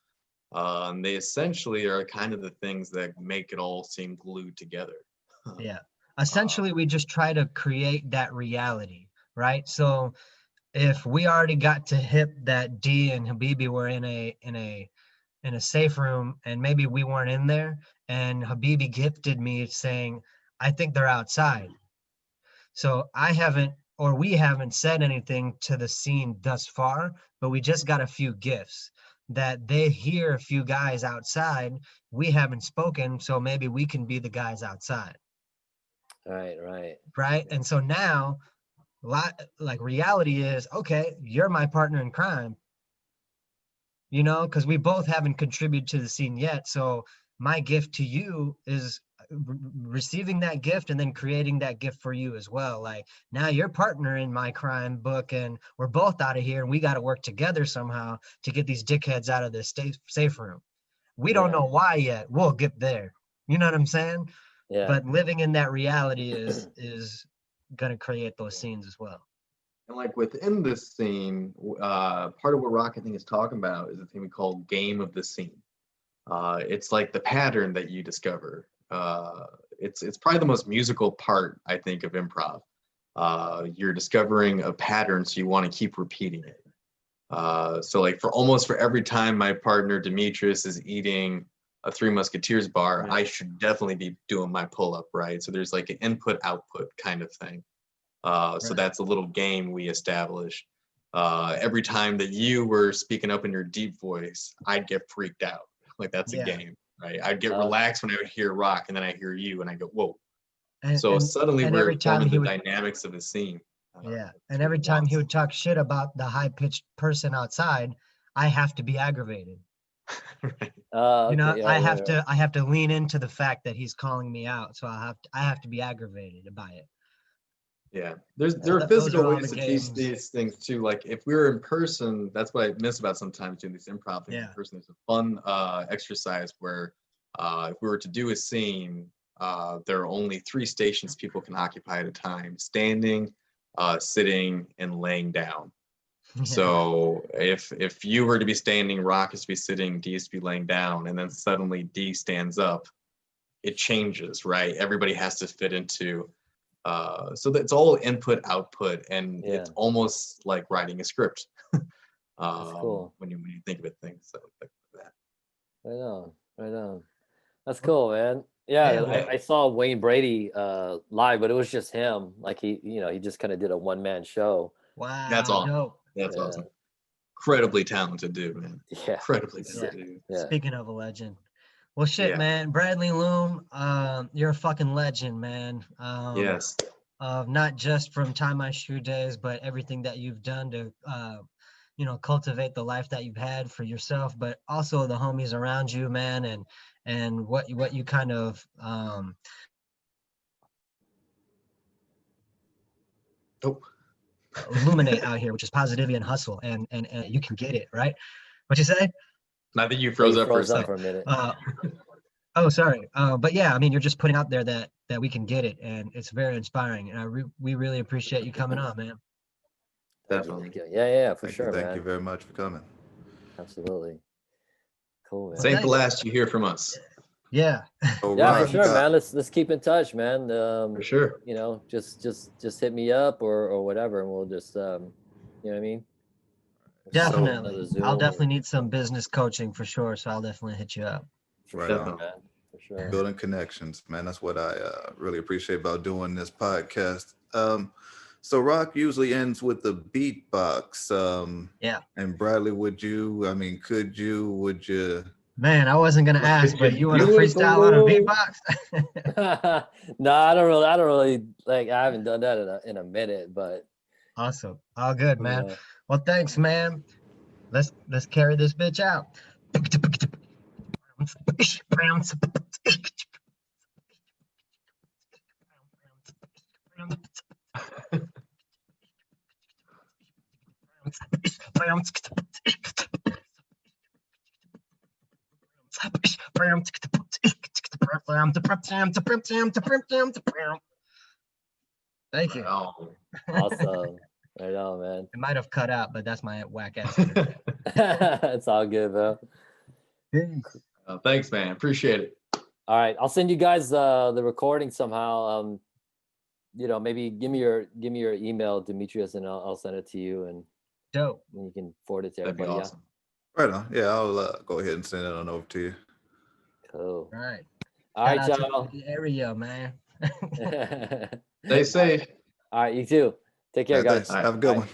And they essentially are kind of the things that make it all seem glued together. Yeah. Essentially, we just try to create that reality, right? So if we already got to hip that D and Habibi were in a safe room, and maybe we weren't in there, and Habibi gifted me saying, I think they're outside. So we haven't said anything to the scene thus far, but we just got a few gifts that they hear a few guys outside. We haven't spoken, so maybe we can be the guys outside. Right. And so now, like reality is, okay, you're my partner in crime, you know, because we both haven't contributed to the scene yet. So my gift to you is receiving that gift and then creating that gift for you as well. Like now you're partner in my crime book and we're both out of here and we got to work together somehow to get these dickheads out of this safe room. We don't know why yet. We'll get there. You know what I'm saying? Yeah. But living in that reality is going to create those scenes as well. And like within this scene, part of what Rock I think is talking about is a thing we call game of the scene. It's like the pattern that you discover. It's probably the most musical part, I think, of improv. You're discovering a pattern, so you want to keep repeating it. So like for every time my partner Demetrius is eating a Three Musketeers bar, I should definitely be doing my pull-up, right? So there's like an input-output kind of thing. So that's a little game we established. Every time that you were speaking up in your deep voice, I'd get freaked out. Like that's a game, right? I'd get relaxed when I would hear Rock, and then I hear you, and I go, whoa. So suddenly we're forming the dynamics of the scene. And every time he would talk shit about the high-pitched person outside, I have to be aggravated. Right. You know, I have to lean into the fact that he's calling me out, so I have to be aggravated by it. Yeah, there are physical ways to teach these things too. Like if we were in person, that's what I miss about sometimes doing these improv things in person. There's a fun exercise where if we were to do a scene, there are only 3 stations people can occupy at a time: standing, sitting, and laying down. So if you were to be standing, Rock is to be sitting, D is to be laying down, and then suddenly D stands up, it changes, right? Everybody has to fit into. So that's all input output, and it's almost like writing a script. That's cool. When you think of it, things like that. Right on. That's cool, man. Yeah, I saw Wayne Brady live, but it was just him. Like he just kind of did a one-man show. Wow, that's awesome. dope. That's awesome. Incredibly talented dude, man. Yeah, incredibly talented dude. Yeah. Speaking of a legend. Well, shit, man. Bradley Lum, you're a fucking legend, man. Yes. of not just from Tai Mai Shu days, but everything that you've done to, you know, cultivate the life that you've had for yourself, but also the homies around you, man, and what you kind of Oh, illuminate out here, which is positivity and hustle, and you can get it, right? What you say? I think you Yeah, froze you up for a froze up second. for a minute. Oh, sorry. But yeah, I mean, you're just putting out there that we can get it, and it's very inspiring. And we really appreciate you coming on, man. Thank you, Definitely. thank you. Yeah, for Thank sure, you. Thank man. you very much for coming. Absolutely. Cool, man. This ain't the Thanks. last you hear from us. Yeah. So, Yeah, for Rock, sure, man. Let's keep in touch, man. For sure. You know, just hit me up or whatever, and we'll just you know what I mean? We'll hop on another Definitely. Zoom I'll or- definitely need some business coaching for sure. So I'll definitely hit you up. for Right sure, on. man. For sure. Building connections, man. That's what I really appreciate about doing this podcast. So Rock usually ends with the beatbox. Yeah. And Bradley, would you Man, I wasn't gonna ask, but you want to freestyle on a beatbox? No, I don't really like. I haven't done that in a minute, but Awesome. All good, man. yeah. Well, thanks, man. Let's carry this bitch out. Thank you. Oh. Awesome. Right on, man. It might have cut out, but that's my whack ass. It's all good, bro. Thanks, man. Appreciate it. All right, I'll send you guys the recording somehow. You know, maybe give me your email, Demetrius, and I'll send it to you, and Dope. you can forward it to That'd be everybody. awesome. right on? Yeah, I'll go ahead and send it on over to you. Yeah, cool. All right. All right, Shout out y'all. to the area, man. Stay safe. All right, you too. Take care, Yeah, guys. thanks. Have a good one.